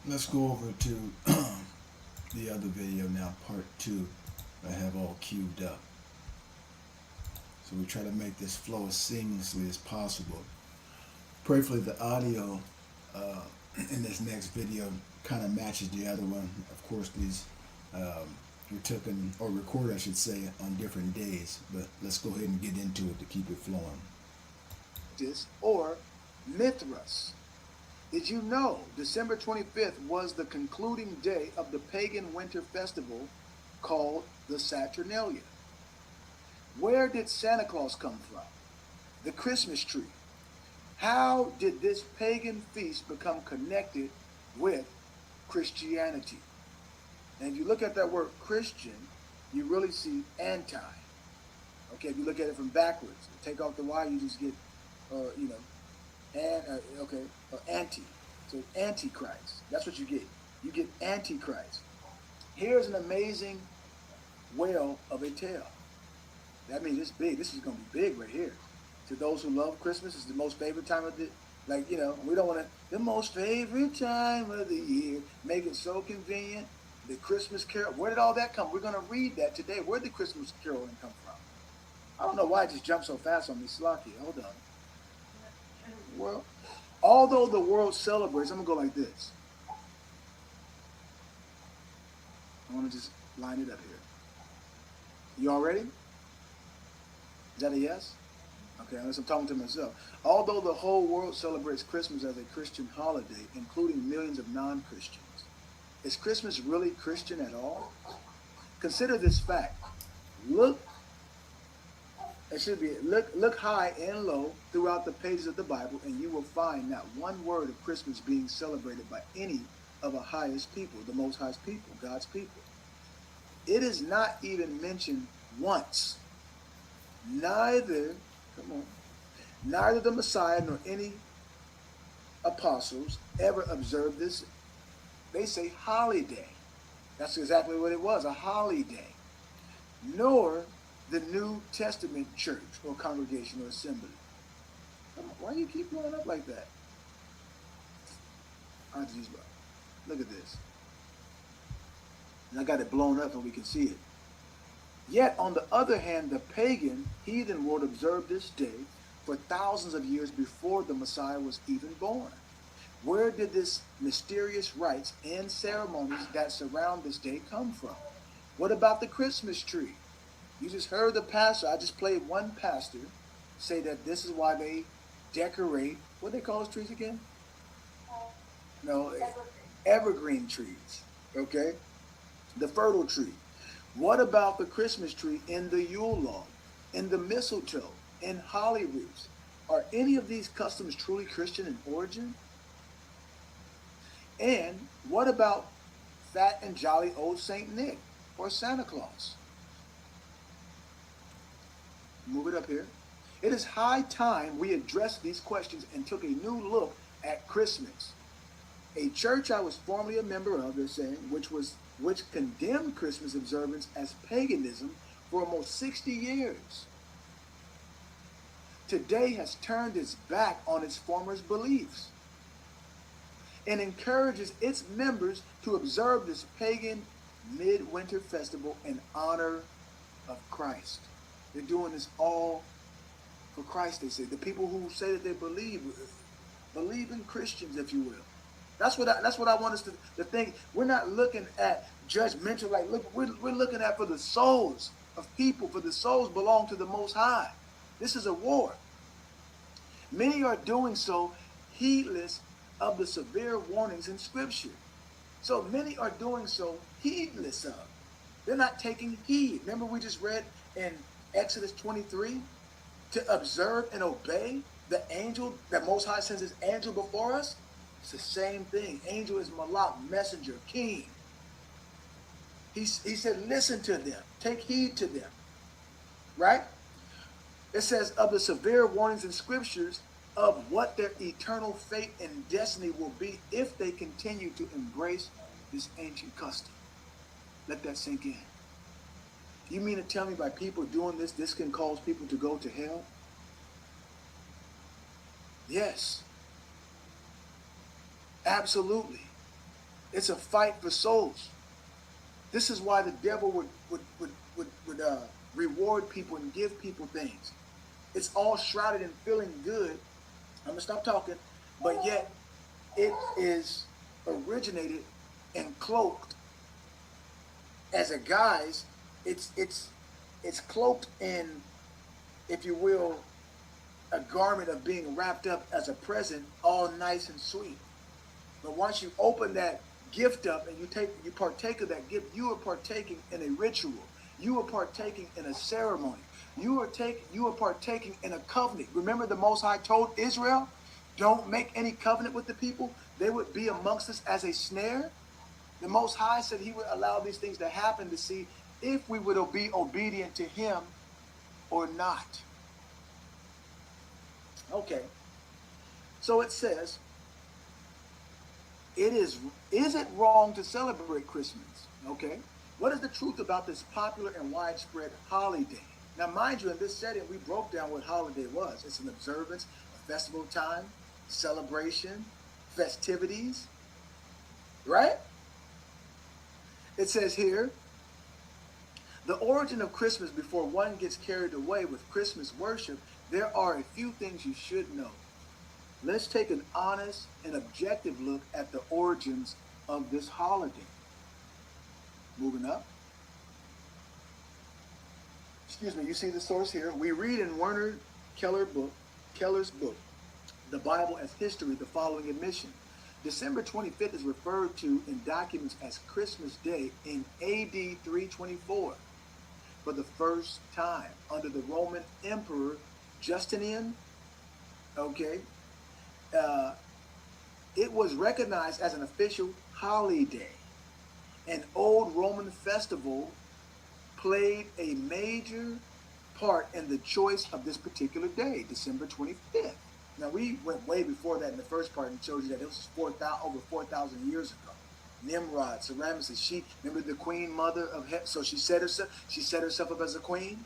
Let's go over to the other video now, part 2. I have all queued up. So we try to make this flow as seamlessly as possible. Prayerfully, the audio in this next video kind of matches the other one. Of course, these were taken, or recorded, I should say, on different days. But let's go ahead and get into it to keep it flowing. Or Mithras. Did you know December 25th was the concluding day of the pagan winter festival called the Saturnalia? Where did Santa Claus come from? The Christmas tree. How did this pagan feast become connected with Christianity? And if you look at that word Christian, you really see anti. Okay, if you look at it from backwards, take off the Y, you just get, anti. So Antichrist. That's what you get. You get Antichrist. Here's an amazing whale of a tale. That means it's big. This is going to be big right here. To those who love Christmas, it's the most favorite time of the, we don't want to, the most favorite time of the year, make it so convenient. The Christmas Carol, where did all that come? We're going to read that today. Where did the Christmas Caroling come from? I don't know why it just jumped so fast on me. Slocky, hold on. Well, although the world celebrates, I'm going to go like this. I want to just line it up here. You all ready? Is that a yes? Okay, unless I'm talking to myself. Although the whole world celebrates Christmas as a Christian holiday, including millions of non-Christians, is Christmas really Christian at all? Consider this fact. Look high and low throughout the pages of the Bible, and you will find not one word of Christmas being celebrated by any of the highest people, the most highest people, God's people. It is not even mentioned once. Neither the Messiah nor any apostles ever observed this. They say holiday. That's exactly what it was, a holiday. Nor the New Testament church or congregation or assembly. Why do you keep blowing up like that? Look at this. And I got it blown up so we can see it. Yet, on the other hand, the pagan heathen world observed this day for thousands of years before the Messiah was even born. Where did this mysterious rites and ceremonies that surround this day come from? What about the Christmas tree? You just heard the pastor, I just played one pastor say that this is why they decorate, what do they call those trees again? No, evergreen trees, okay? The fertile tree. What about the Christmas tree in the Yule log, in the mistletoe, in holly wreaths? Are any of these customs truly Christian in origin? And what about fat and jolly old Saint Nick or Santa Claus? Move it up here. It is high time we addressed these questions and took a new look at Christmas. A church I was formerly a member of, they're saying, which condemned Christmas observance as paganism for almost 60 years, today has turned its back on its former beliefs and encourages its members to observe this pagan midwinter festival in honor of Christ. They're doing this all for Christ, they say. The people who say that they believe in Christians, if you will. That's what I want us to think. We're not looking at judgmental, like, look, we're looking at for the souls of people, for the souls belong to the Most High. This is a war. Many are doing so heedless of the severe warnings in Scripture. So many are doing so heedless of. They're not taking heed. Remember we just read in Exodus 23, to observe and obey the angel, that Most High sends his angel before us. It's the same thing. Angel is Malak, messenger, king. He said, listen to them. Take heed to them. Right? It says, of the severe warnings in Scriptures of what their eternal fate and destiny will be if they continue to embrace this ancient custom. Let that sink in. You mean to tell me by people doing this can cause people to go to hell? Yes. Absolutely. It's a fight for souls. This is why the devil would reward people and give people things. It's all shrouded in feeling good. I'm going to stop talking. But yet, it is originated and cloaked as a guise. It's cloaked in, if you will, a garment of being wrapped up as a present, all nice and sweet. But once you open that gift up and you partake of that gift, you are partaking in a ritual. You are partaking in a ceremony. You are partaking in a covenant. Remember, the Most High told Israel, don't make any covenant with the people. They would be amongst us as a snare. The Most High said he would allow these things to happen to see if we would be obedient to him or not. Okay. So it says, is it wrong to celebrate Christmas? Okay. What is the truth about this popular and widespread holiday? Now, mind you, in this setting, we broke down what holiday was. It's an observance, a festival time, celebration, festivities, right? It says here, the origin of Christmas, before one gets carried away with Christmas worship, there are a few things you should know. Let's take an honest and objective look at the origins of this holiday. Moving up. Excuse me, you see the source here. We read in Werner Keller's book, The Bible as History, the following admission. December 25th is referred to in documents as Christmas Day in AD 324 for the first time under the Roman Emperor Justinian. Okay. It was recognized as an official holiday. An old Roman festival played a major part in the choice of this particular day, December 25th. Now, we went way before that in the first part and showed you that it was over 4,000 years ago. Nimrod, Semiramis, she, remember the queen mother of Heaven? So she set herself up as a queen.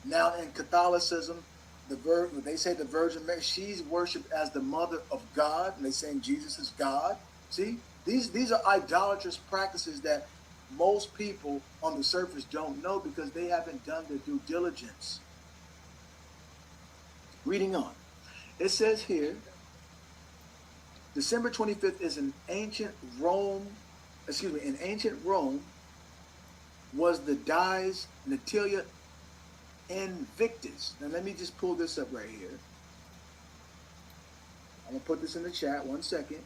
Now in Catholicism, they say the Virgin Mary, she's worshipped as the mother of God, and they saying Jesus is God. See, these are idolatrous practices that most people on the surface don't know because they haven't done their due diligence. Reading on. It says here, December 25th is in ancient Rome was the dies Natalia Invictus. Now let me just pull this up right here. I'm going to put this in the chat, 1 second.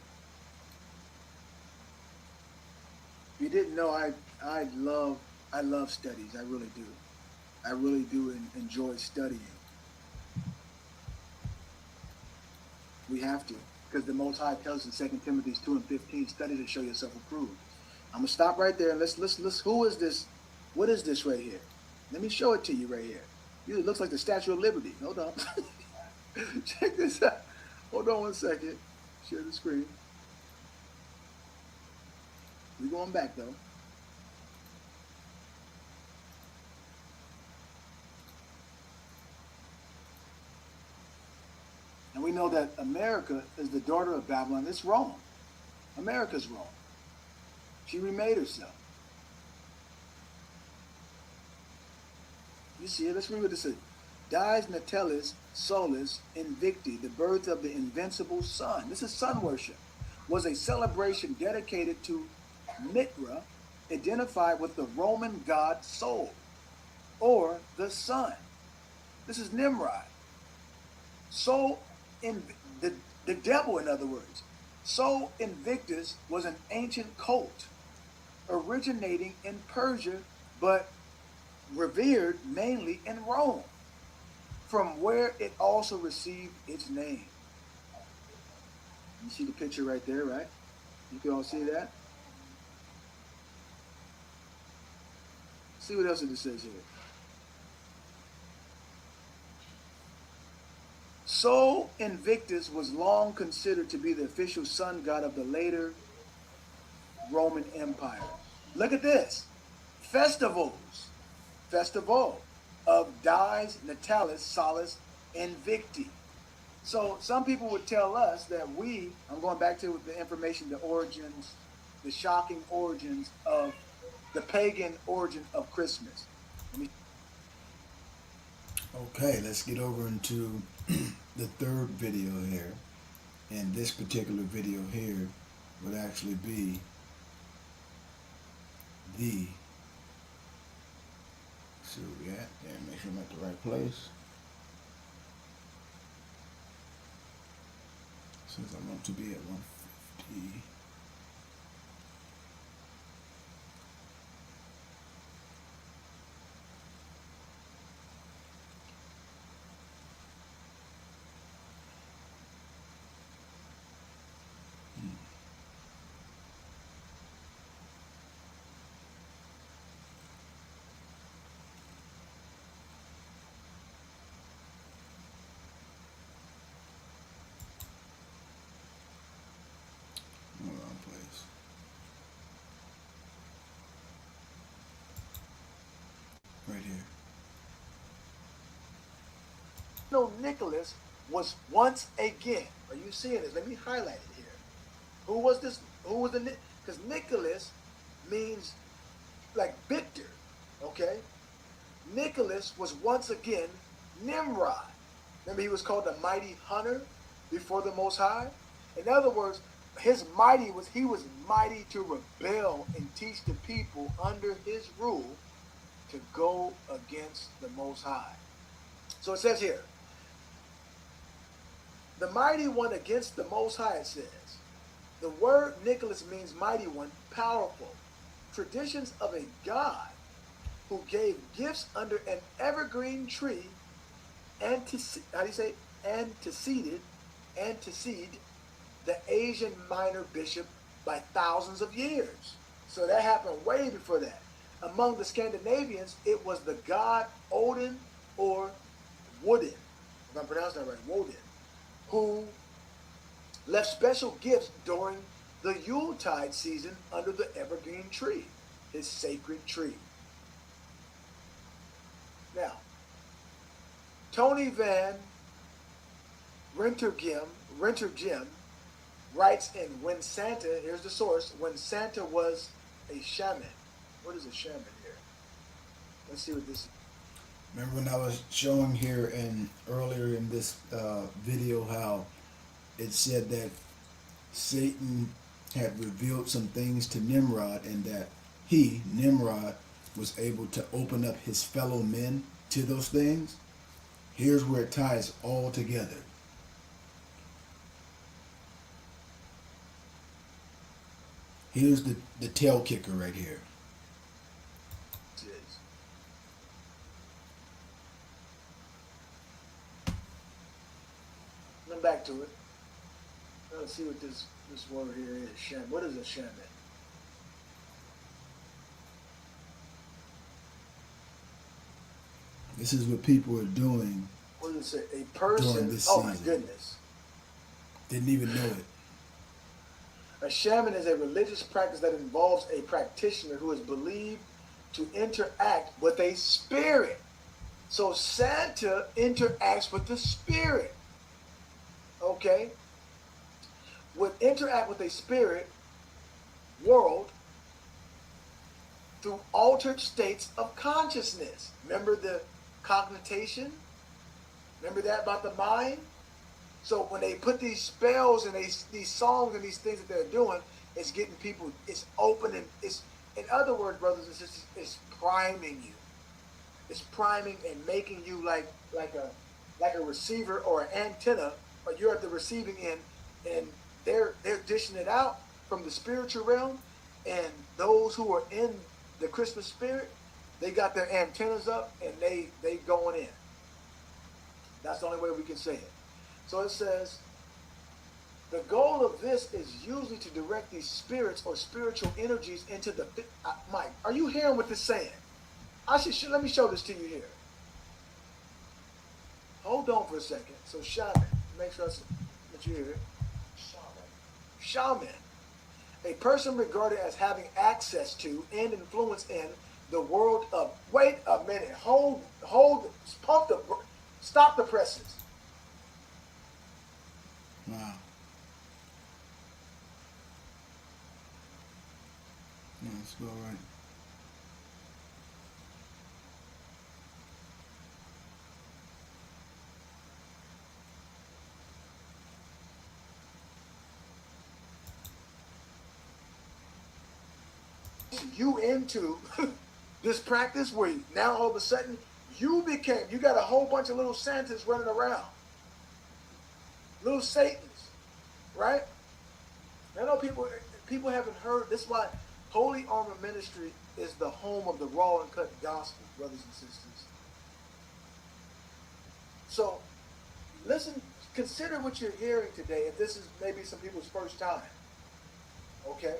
If you didn't know, I love I love studies. I really do. I really do enjoy studying. We have to, because the Most High tells us in 2 Timothy 2:15, study to show yourself approved. I'm gonna stop right there and let's. Who is this? What is this right here? Let me show it to you right here. It looks like the Statue of Liberty. Hold on. Check this out. Hold on one second. Share the screen. We're going back though. And we know that America is the daughter of Babylon. It's Rome. America's Rome. She remade herself. You see it? Let's read what it says. Dies Natalis Solis Invicti, the birth of the invincible sun. This is sun worship. Was a celebration dedicated to Mitra, identified with the Roman god Sol, or the sun. This is Nimrod. Sol, the devil, in other words. Sol Invictus was an ancient cult originating in Persia, but revered mainly in Rome, from where it also received its name. You see the picture right there, right? You can all see that? See what else it says here. Sol Invictus was long considered to be the official sun god of the later Roman Empire. Look at this. Festival of Dies Natalis Solis Invicti. So some people would tell us that I'm going back to the information, the origins, the shocking origins of the pagan origin of Christmas. Okay, let's get over into the third video here. And this particular video here would actually be the, see where we at, and make sure I'm at the right place. Since I want to be at 150. Wrong place. Right here. No, Nicholas was once again. Are you seeing this? Let me highlight it here. Who was this? Who was the? Because Nicholas means like Victor. Okay. Nicholas was once again Nimrod. Remember, he was called the mighty hunter before the Most High. In other words, he was mighty to rebel and teach the people under his rule to go against the Most High. So it says here, the mighty one against the Most High, it says. The word Nicholas means mighty one, powerful. Traditions of a god who gave gifts under an evergreen tree antecede the Asian minor bishop by thousands of years. So that happened way before that. Among the Scandinavians, it was the god Odin or Woden, if I'm pronouncing that right, Woden, who left special gifts during the Yuletide season under the evergreen tree, his sacred tree. Now, Tony Van Rentergem writes in When Santa, here's the source, When Santa Was a Shaman. What is a shaman here? Let's see what this is. Remember when I was showing here earlier in this video how it said that Satan had revealed some things to Nimrod, and that Nimrod, was able to open up his fellow men to those things? Here's where it ties all together. Here's the tail kicker right here. See, come back to it. Let's see what this word here is. Shaman. What is a shaman? This is what people are doing. What does it say? A person. This Oh my season. goodness. Didn't even know it. A shaman is a religious practice that involves a practitioner who is believed to interact with a spirit. So Santa interacts with the spirit. Okay? Would interact with a spirit world through altered states of consciousness. Remember the cognition? Remember that about the mind? So when they put these spells and these songs and these things that they're doing, it's getting people, it's opening, it's, in other words, brothers and sisters, it's priming you. It's priming and making you like a receiver or an antenna, but you're at the receiving end, and they're dishing it out from the spiritual realm, and those who are in the Christmas spirit, they got their antennas up and they going in. That's the only way we can say it. So it says, the goal of this is usually to direct these spirits or spiritual energies into the... Mike, are you hearing what this is saying? Let me show this to you here. Hold on for a second. So shaman, make sure that you hear it. Shaman. A person regarded as having access to and influence in the world of... Wait a minute. Stop the presses. Wow. Yeah, let's go right. You into this practice where now all of a sudden you got a whole bunch of little Santas running around. Little Satans, right? I know people haven't heard. This is why Holy Armor Ministry is the home of the raw and cut gospel, brothers and sisters. So, listen, consider what you're hearing today. If this is maybe some people's first time, okay?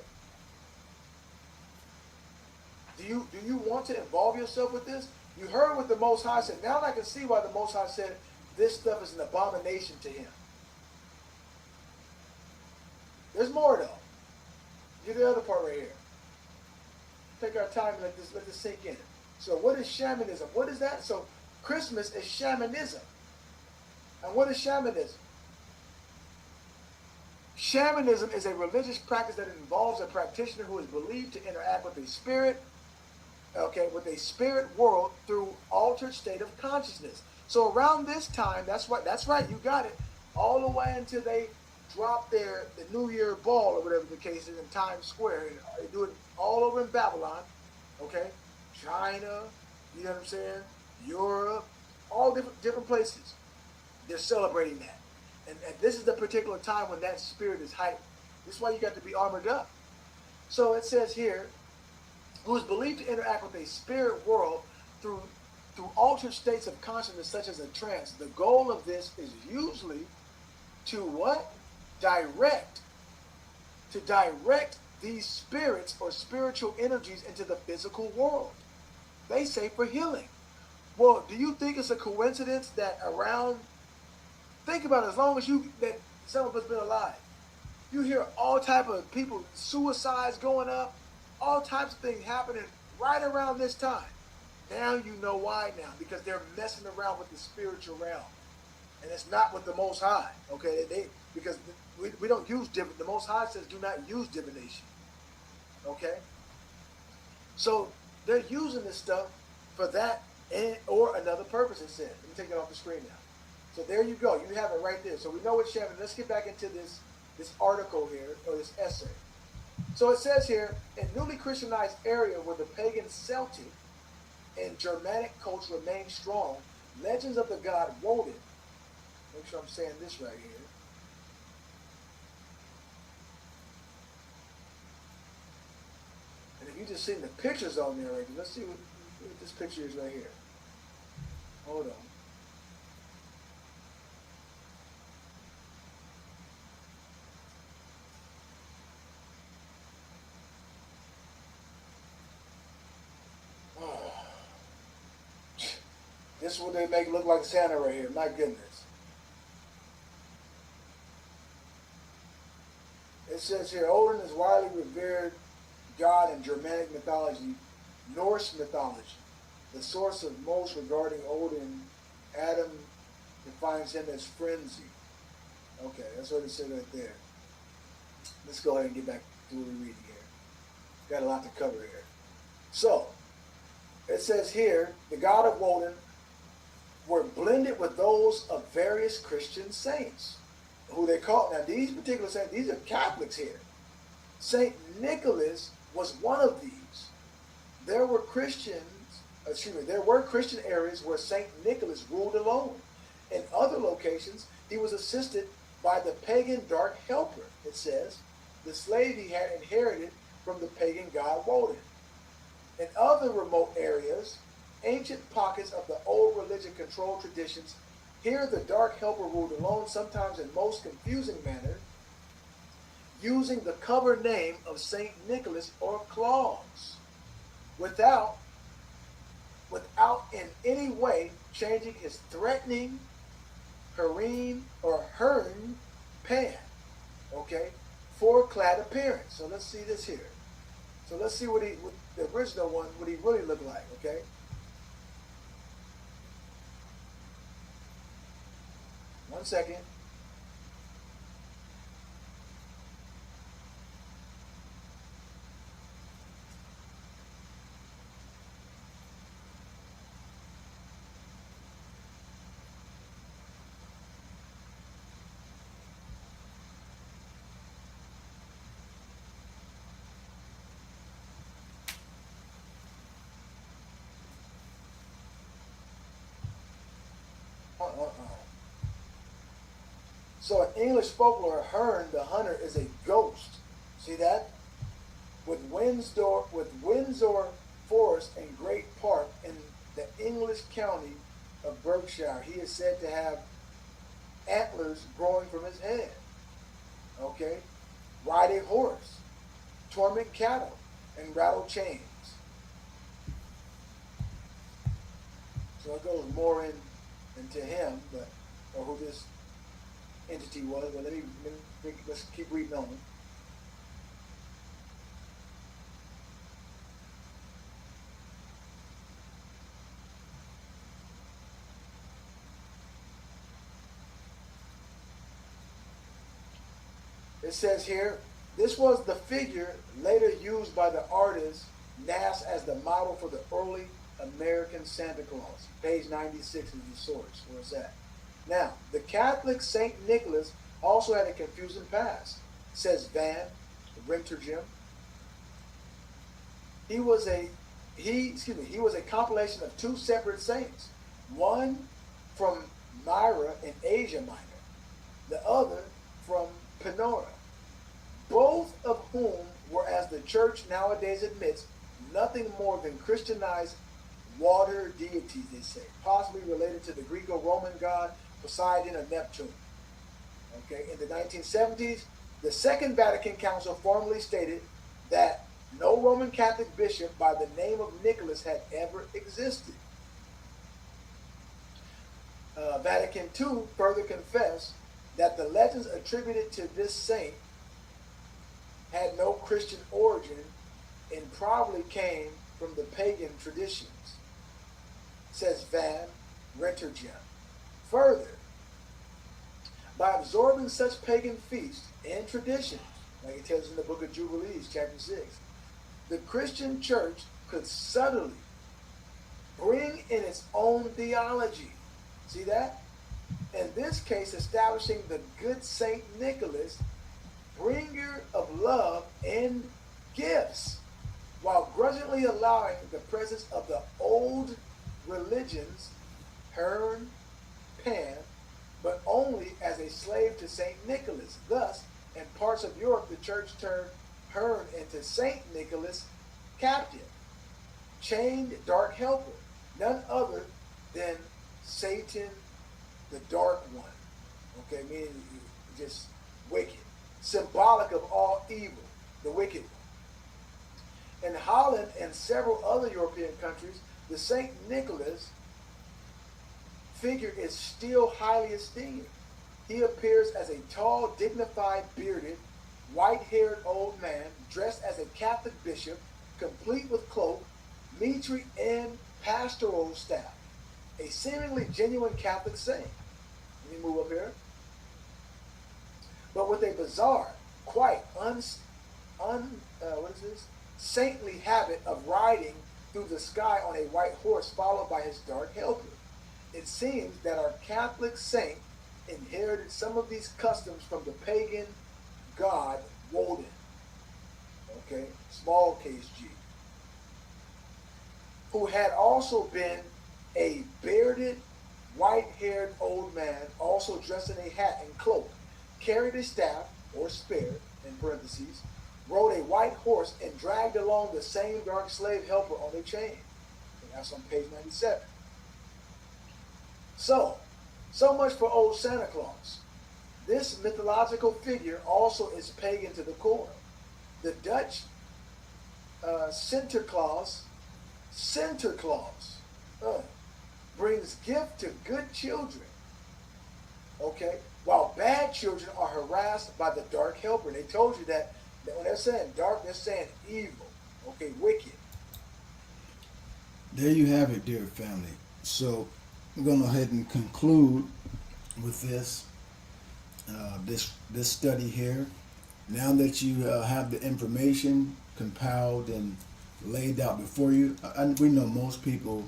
Do you want to involve yourself with this? You heard what the Most High said. Now I can see why the Most High said this stuff is an abomination to him. There's more though. Get the other part right here. Take our time and let this sink in. So what is shamanism? What is that? So Christmas is shamanism. And what is shamanism? Shamanism is a religious practice that involves a practitioner who is believed to interact with a spirit, with a spirit world through altered state of consciousness. So around this time, that's right, you got it, all the way until they drop the New Year ball or whatever the case is in Times Square. And they do it all over in Babylon, okay? China, you know what I'm saying? Europe, all different places. They're celebrating that. And this is the particular time when that spirit is heightened. This is why you got to be armored up. So it says here, who is believed to interact with a spirit world through altered states of consciousness such as a trance. The goal of this is usually to what? Direct these spirits or spiritual energies into the physical world. They say for healing. Well, do you think it's a coincidence that think about it, as long as that some of us been alive, you hear all type of people, suicides going up, all types of things happening right around this time. Now you know why now, because they're messing around with the spiritual realm. And it's not with the Most High, okay? Because we don't use divination. The Most High says do not use divination, okay? So they're using this stuff for that or another purpose, it said. Let me take it off the screen now. So there you go. You have it right there. So we know what shaman. Let's get back into this article here, or this essay. So it says here, in newly Christianized area where the pagan Celtic and Germanic culture remain strong, legends of the god Woden. Make sure I'm saying this right here. And if you just seen the pictures on there, right, let's see what this picture is right here. Hold on. This is what they make look like Santa right here. My goodness. It says here, Odin is widely revered god in Germanic mythology, Norse mythology. The source of most regarding Odin, Adam defines him as frenzy. Okay, that's what it said right there. Let's go ahead and get back to what we're reading here. Got a lot to cover here. So, it says here, the god of Odin were blended with those of various Christian saints, who they call, now these particular saints, these are Catholics here. Saint Nicholas was one of these. There were Christian areas where Saint Nicholas ruled alone. In other locations, he was assisted by the pagan dark helper, it says, the slave he had inherited from the pagan god Woden. In other remote areas, ancient pockets of the old religion controlled traditions, here the dark helper ruled alone, sometimes in most confusing manner, using the cover name of Saint Nicholas or Claus, without in any way changing his threatening Hearn Pan, okay, four-clad appearance. So let's see this here. So let's see what the original one, what he really looked like, okay? One second. So in English folklore, Hearn the hunter is a ghost. See that? With Windsor Forest and Great Park in the English county of Berkshire, he is said to have antlers growing from his head. Okay? Ride a horse, torment cattle, and rattle chains. So it goes more into him, or who this entity was. But let's keep reading on. It says here, this was the figure later used by the artist Nass as the model for the early American Santa Claus. Page 96 is the source where it's at. Now, the Catholic Saint Nicholas also had a confusing past, says Van Rentergem. He was a compilation of two separate saints, one from Myra in Asia Minor, the other from Penora, both of whom were, as the church nowadays admits, nothing more than Christianized water deities, they say, possibly related to the Greco-Roman god Poseidon or Neptune. Okay, in the 1970s, the Second Vatican Council formally stated that no Roman Catholic bishop by the name of Nicholas had ever existed. Vatican II further confessed that the legends attributed to this saint had no Christian origin and probably came from the pagan traditions, says Van Rentergem. Further, by absorbing such pagan feasts and traditions, like it tells in the book of Jubilees, chapter 6, the Christian church could subtly bring in its own theology. See that? In this case, establishing the good Saint Nicholas, bringer of love and gifts, while grudgingly allowing the presence of the old religions, Hearn, Pan, but only as a slave to Saint Nicholas. Thus, in parts of Europe, the church turned Hearn into Saint Nicholas captive, chained dark helper, none other than Satan, the dark one. Okay, meaning just wicked, symbolic of all evil, the wicked one. In Holland and several other European countries, the Saint Nicholas figure is still highly esteemed. He appears as a tall, dignified, bearded, white-haired old man dressed as a Catholic bishop, complete with cloak, mitre, and pastoral staff. A seemingly genuine Catholic saint. Let me move up here. But with a bizarre, quite saintly habit of riding through the sky on a white horse, followed by his dark helper. It seems that our Catholic saint inherited some of these customs from the pagan god Woden. Okay, small case G. Who had also been a bearded, white-haired old man, also dressed in a hat and cloak, carried a staff, or spear, in parentheses, rode a white horse, and dragged along the same dark slave helper on a chain. And that's on page 97. So much for old Santa Claus. This mythological figure also is pagan to the core. The Dutch Sinterklaas brings gift to good children, okay, while bad children are harassed by the dark helper. They told you that when they're saying dark, they're saying evil, okay, wicked. There you have it, dear family. So we're going to go ahead and conclude with this study here. Now that you have the information compiled and laid out before you, we know most people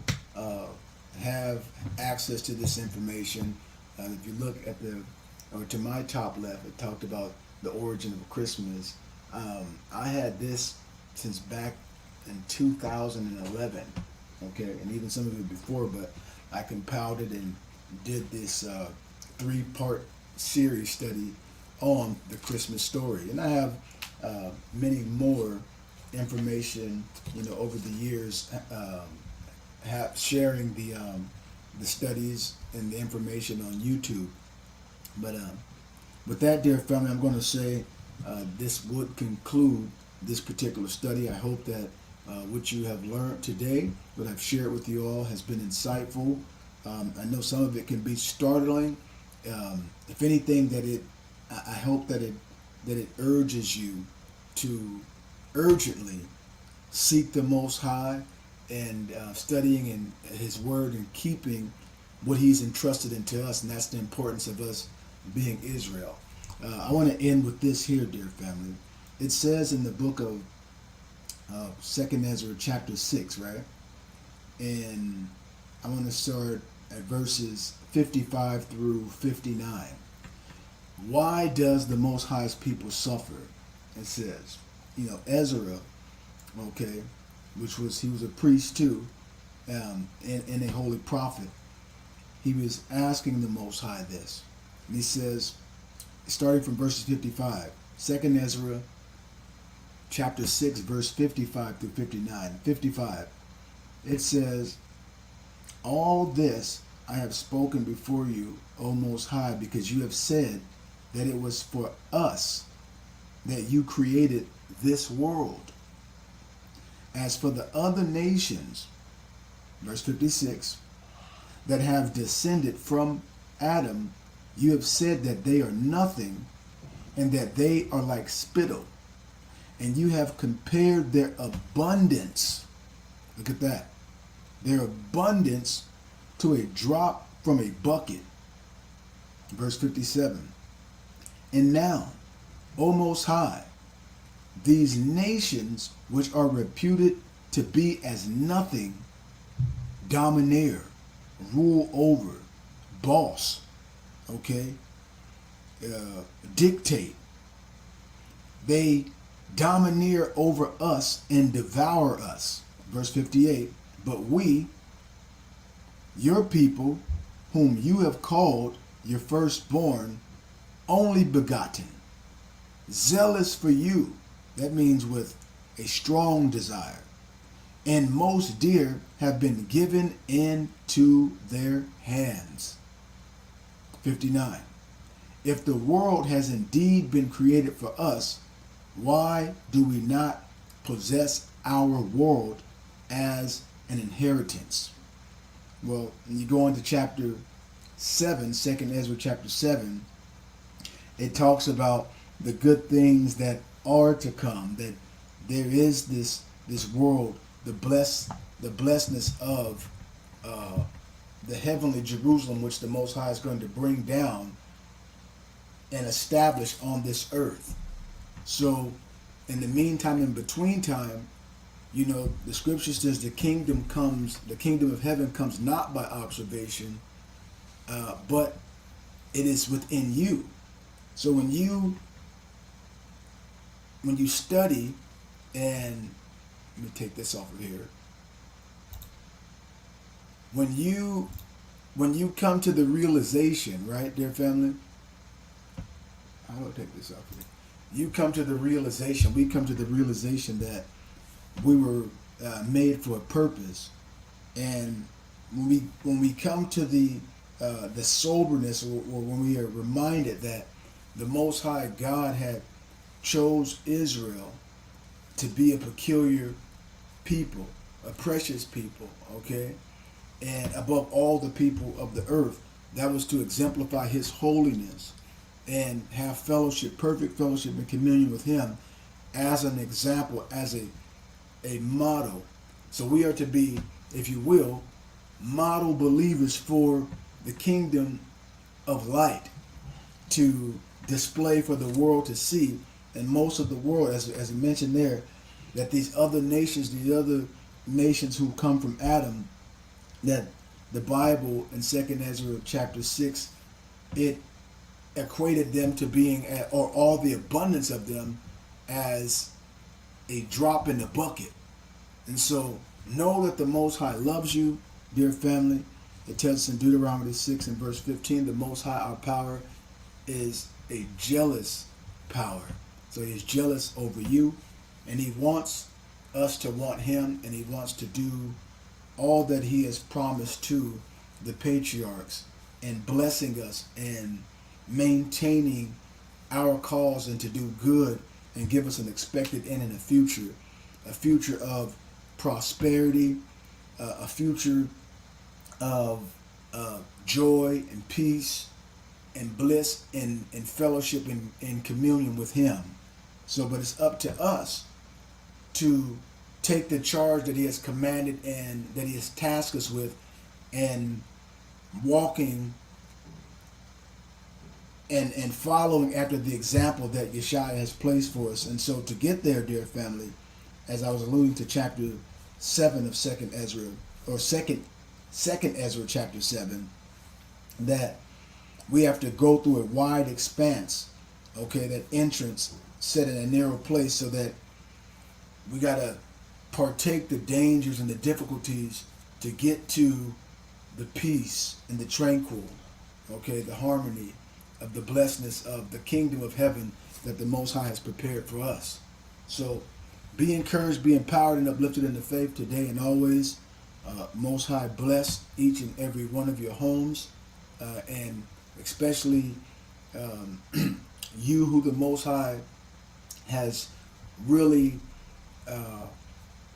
have access to this information. If you look at to my top left, it talked about the origin of Christmas. I had this since back in 2011, okay, and even some of it before, but I compiled it and did this 3-part series study on the Christmas story. And I have many more information, over the years, sharing the studies and the information on YouTube. But with that, dear family, I'm going to say this would conclude this particular study. I hope that what you have learned today, what I've shared with you all, has been insightful. I know some of it can be startling. If anything, I hope that it urges you to urgently seek the Most High and studying in His Word and keeping what He's entrusted into us, and that's the importance of us being Israel. I want to end with this here, dear family. It says in the book of 2nd Ezra chapter 6, right? And I want to start at verses 55 through 59. Why does the Most High's people suffer? It says, Ezra, okay, he was a priest too, and a holy prophet. He was asking the Most High this. And he says, starting from verses 55, 2nd Ezra chapter 6, verse 55 through 59. 55, it says, all this I have spoken before you, O Most High, because you have said that it was for us that you created this world. As for the other nations, verse 56, that have descended from Adam, you have said that they are nothing and that they are like spittle. And you have compared their abundance, look at that, their abundance to a drop from a bucket. Verse 57. And now, O Most High, these nations which are reputed to be as nothing domineer, rule over, boss, okay, dictate. They domineer over us and devour us. Verse 58, but we, your people, whom you have called your firstborn, only begotten, zealous for you, that means with a strong desire, and most dear, have been given into their hands. 59. If the world has indeed been created for us, why do we not possess our world as an inheritance? Well, when you go into chapter 7, 2nd Ezra chapter 7, it talks about the good things that are to come, that there is this world, the blessedness of the heavenly Jerusalem, which the Most High is going to bring down and establish on this earth. So in the meantime, in between time, you know, the scripture says the kingdom of heaven comes not by observation, but it is within you. So when you study, and let me take this off of here. When you come to the realization, right, dear family, how do I take this off here? You come to the realization, we come to the realization that we were made for a purpose, and when we come to the soberness, or when we are reminded that the Most High God had chose Israel to be a peculiar people, a precious people, okay, and above all the people of the earth, that was to exemplify His holiness and have fellowship, perfect fellowship and communion with Him as an example, as a model. So we are to be, if you will, model believers for the kingdom of light to display for the world to see. And most of the world, as I mentioned there, that these other nations who come from Adam, that the Bible in 2nd Ezra chapter 6, it equated them to being, or all the abundance of them, as a drop in the bucket. And so know that the Most High loves you, dear family. It tells us in Deuteronomy 6 and verse 15, the Most High, our power, is a jealous power. So He is jealous over you, and He wants us to want Him, and He wants to do all that He has promised to the patriarchs, and blessing us and maintaining our cause, and to do good and give us an expected end in a future of prosperity, a future of joy and peace and bliss and fellowship and communion with Him. So, but it's up to us to take the charge that He has commanded and that He has tasked us with, and walking and following after the example that Yeshua has placed for us. And so to get there, dear family, as I was alluding to chapter 7 of 2nd Ezra, or second Ezra chapter 7, that we have to go through a wide expanse, okay, that entrance set in a narrow place, so that we got to partake the dangers and the difficulties to get to the peace and the tranquil, okay, the harmony of the blessedness of the kingdom of heaven that the Most High has prepared for us. So be encouraged, be empowered, and uplifted in the faith today and always. Most High bless each and every one of your homes, and especially you who the Most High has really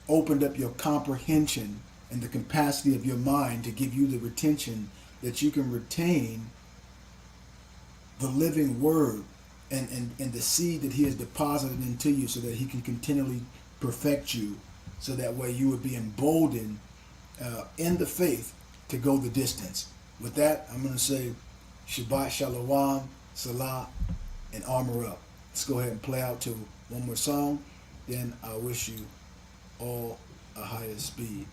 opened up your comprehension and the capacity of your mind to give you the retention that you can retain the living word and the seed that He has deposited into you, so that He can continually perfect you, so that way you would be emboldened in the faith to go the distance. With that, I'm going to say Shabbat Shalom, Selah, and Armor Up. Let's go ahead and play out to one more song. Then I wish you all a higher speed.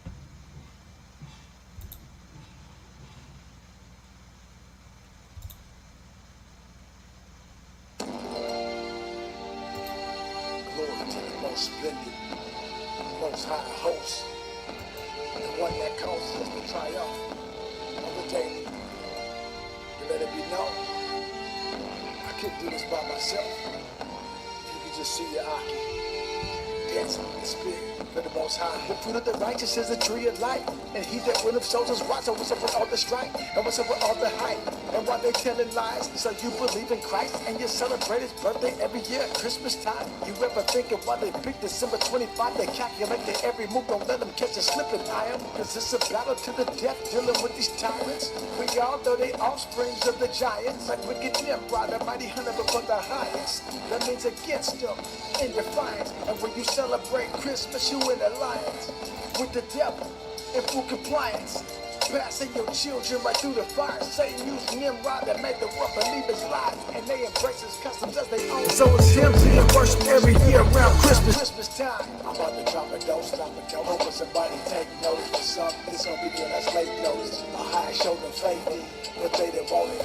Glory to the most splendid, most high host, the one that causes us to triumph on the daily. To let it be known, I couldn't do this by myself. If you could just see your Aki dancing in the spirit for the Most High. The fruit of the righteous is the tree of life, and he that winneth souls is wise. So what's up with all the strife, and what's up with all the hype, and what they telling lies? So you believe in Christ and you celebrate his birthday every year at Christmas time? You ever thinking why they pick December 25? They calculate their every move, don't let them catch a slipping iron. Cause it's a battle to the death dealing with these tyrants. We all know they offsprings of the giants. Like wicked Nimrod, the mighty hunter before the highest. That means against them, in defiance. And when you celebrate Christmas, you in alliance with the devil in full compliance. Passing your children right through the fire. Satan used Nimrod to make the world believe his lies, and they embrace his customs as they own. So it's him being worshipped every year around Christmas time. I'm about to drop a dose, hoping somebody take notice for something. This gonna be good as late notice. A high shoulder fading, but they didn't want it.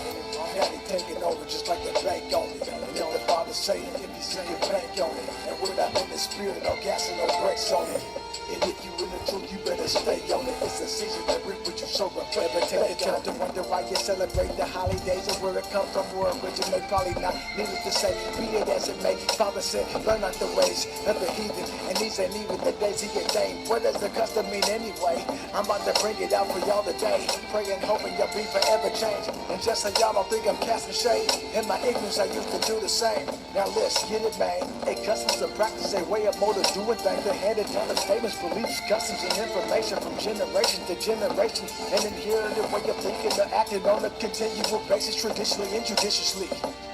Now they taking over just like the bank on it. And if the Father say it, if he say it, bank on it. And without in the spirit, no gas and no brakes on it. And if you in the truth, you better stay on it. It's a season that reap what you sow. Never take the time to wonder why you celebrate the holidays and where it comes from, where it originates. Probably not needed to say, be it as it may. Father said, learn not the ways of the heathen, and these ain't even the days he ordained. What does the custom mean anyway? I'm about to bring it out for y'all today, praying, hoping you'll be forever changed. And just so y'all don't think I'm casting shade, in my ignorance I used to do the same. Now let's get it, man. A customs of practice, a way of mode of doing things. They handed down the statements, beliefs, customs, and information from generation to generation. And inherited way of thinking or acting on a continual basis, traditionally and judiciously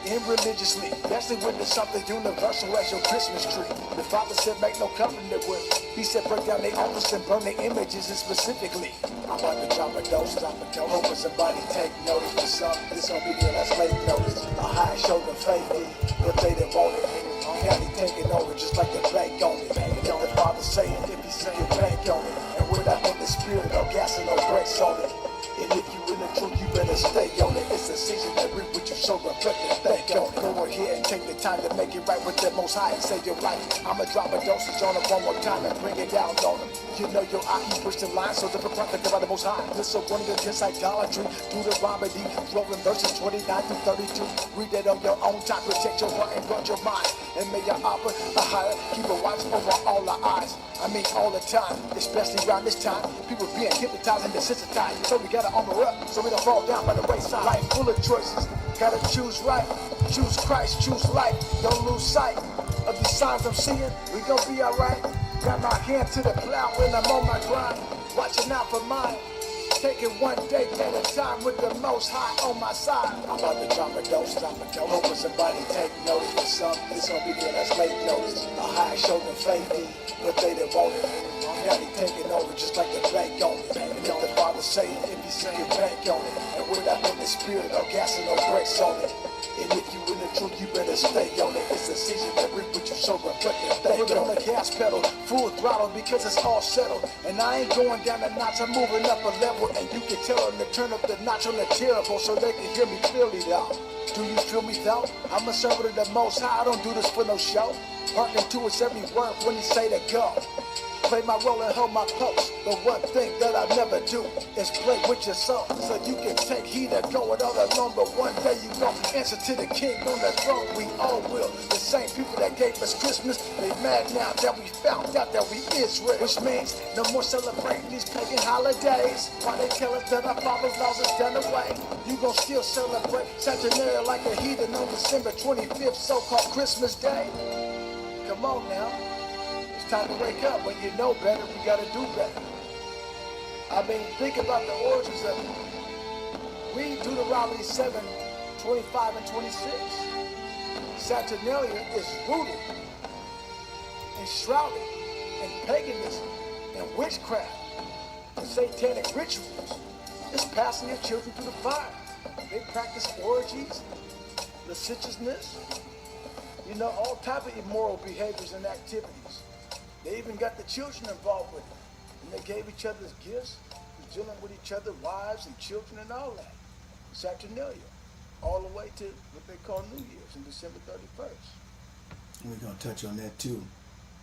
and religiously. Especially when there's something universal as your Christmas tree. The Father said make no covenant with. He said break down their altars and burn their images, and specifically I'm about to drop a dose, hoping somebody take notice for something. This gonna be good as late notice. A high shoulder fading, but they didn't want it. Now they taking over just like the bank on it. And if the Father say it, if he say it, bank on it. And without in the spirit, no gas and no brakes on it. And if you in the truth, you better stay on it. It's a season that reap what you sow, reflect and think on it. Go ahead and take the time to make it right with the Most High and say you're right. I'ma drop a dosage on it one more time and bring it down on them. You know your eye, he pushed the line, so the prophet by the Most High. Listen, one against idolatry, through the remedy, flowing verses 29 through 32. Read that on your own time, protect your heart and guard your mind. And may your offer a higher, keep a watch over all our eyes. I mean all the time, especially around this time. People being hypnotized and desensitized, so we gotta armor up, so we don't fall down by the wayside. Life full of choices, gotta choose right. Choose Christ, choose life, don't lose sight of these signs I'm seeing. We gon' be alright. Got my hand to the plow when I'm on my grind, watching out for mine. Taking one day at a time with the Most High on my side. I'm about to drop a dose, hoping somebody take notice for something. This gonna be good as late notice. A high shoulder fading, but they didn't want it. Now they taking over just like the bank on it. And if the Father say it, if he say it, bank on it. And without in the spirit, no gas and no brakes on it. And if you in the truth, you better stay on it. It's a season that reap what you sow, reflect and think on the gas pedal, full throttle because it's all settled. And I ain't going down a notch, I'm moving up a level. And you can tell them to turn up the notch on the terrible so they can hear me clearly though. Do you feel me though? I'm a servant of the Most High, I don't do this for no show. Hearken to his every word when he say to go. Play my role and hold my post. The one thing that I never do is play with your soul. So you can take heed of going all alone, but one day you gon' answer to the king on the throne. We all will. The same people that gave us Christmas, they mad now that we found out that we Israel. Which means no more celebrating these pagan holidays. Why they tell us that our father's laws is done away? You gon' still celebrate Saturnalia like a heathen on December 25th, so-called Christmas Day? Come on now. It's time to wake up. When you know better, we gotta do better. I mean, think about the origins of it. Read Deuteronomy 7, 25 and 26. Saturnalia is rooted and shrouded in paganism and witchcraft and satanic rituals. It's passing your children through the fire. They practice orgies, lasciviousness, you know, all type of immoral behaviors and activities. They even got the children involved with it. And they gave each other gifts, dealing with each other, wives and children and all that. Saturnalia, all the way to what they call New Year's on December 31st. We're going to touch on that too.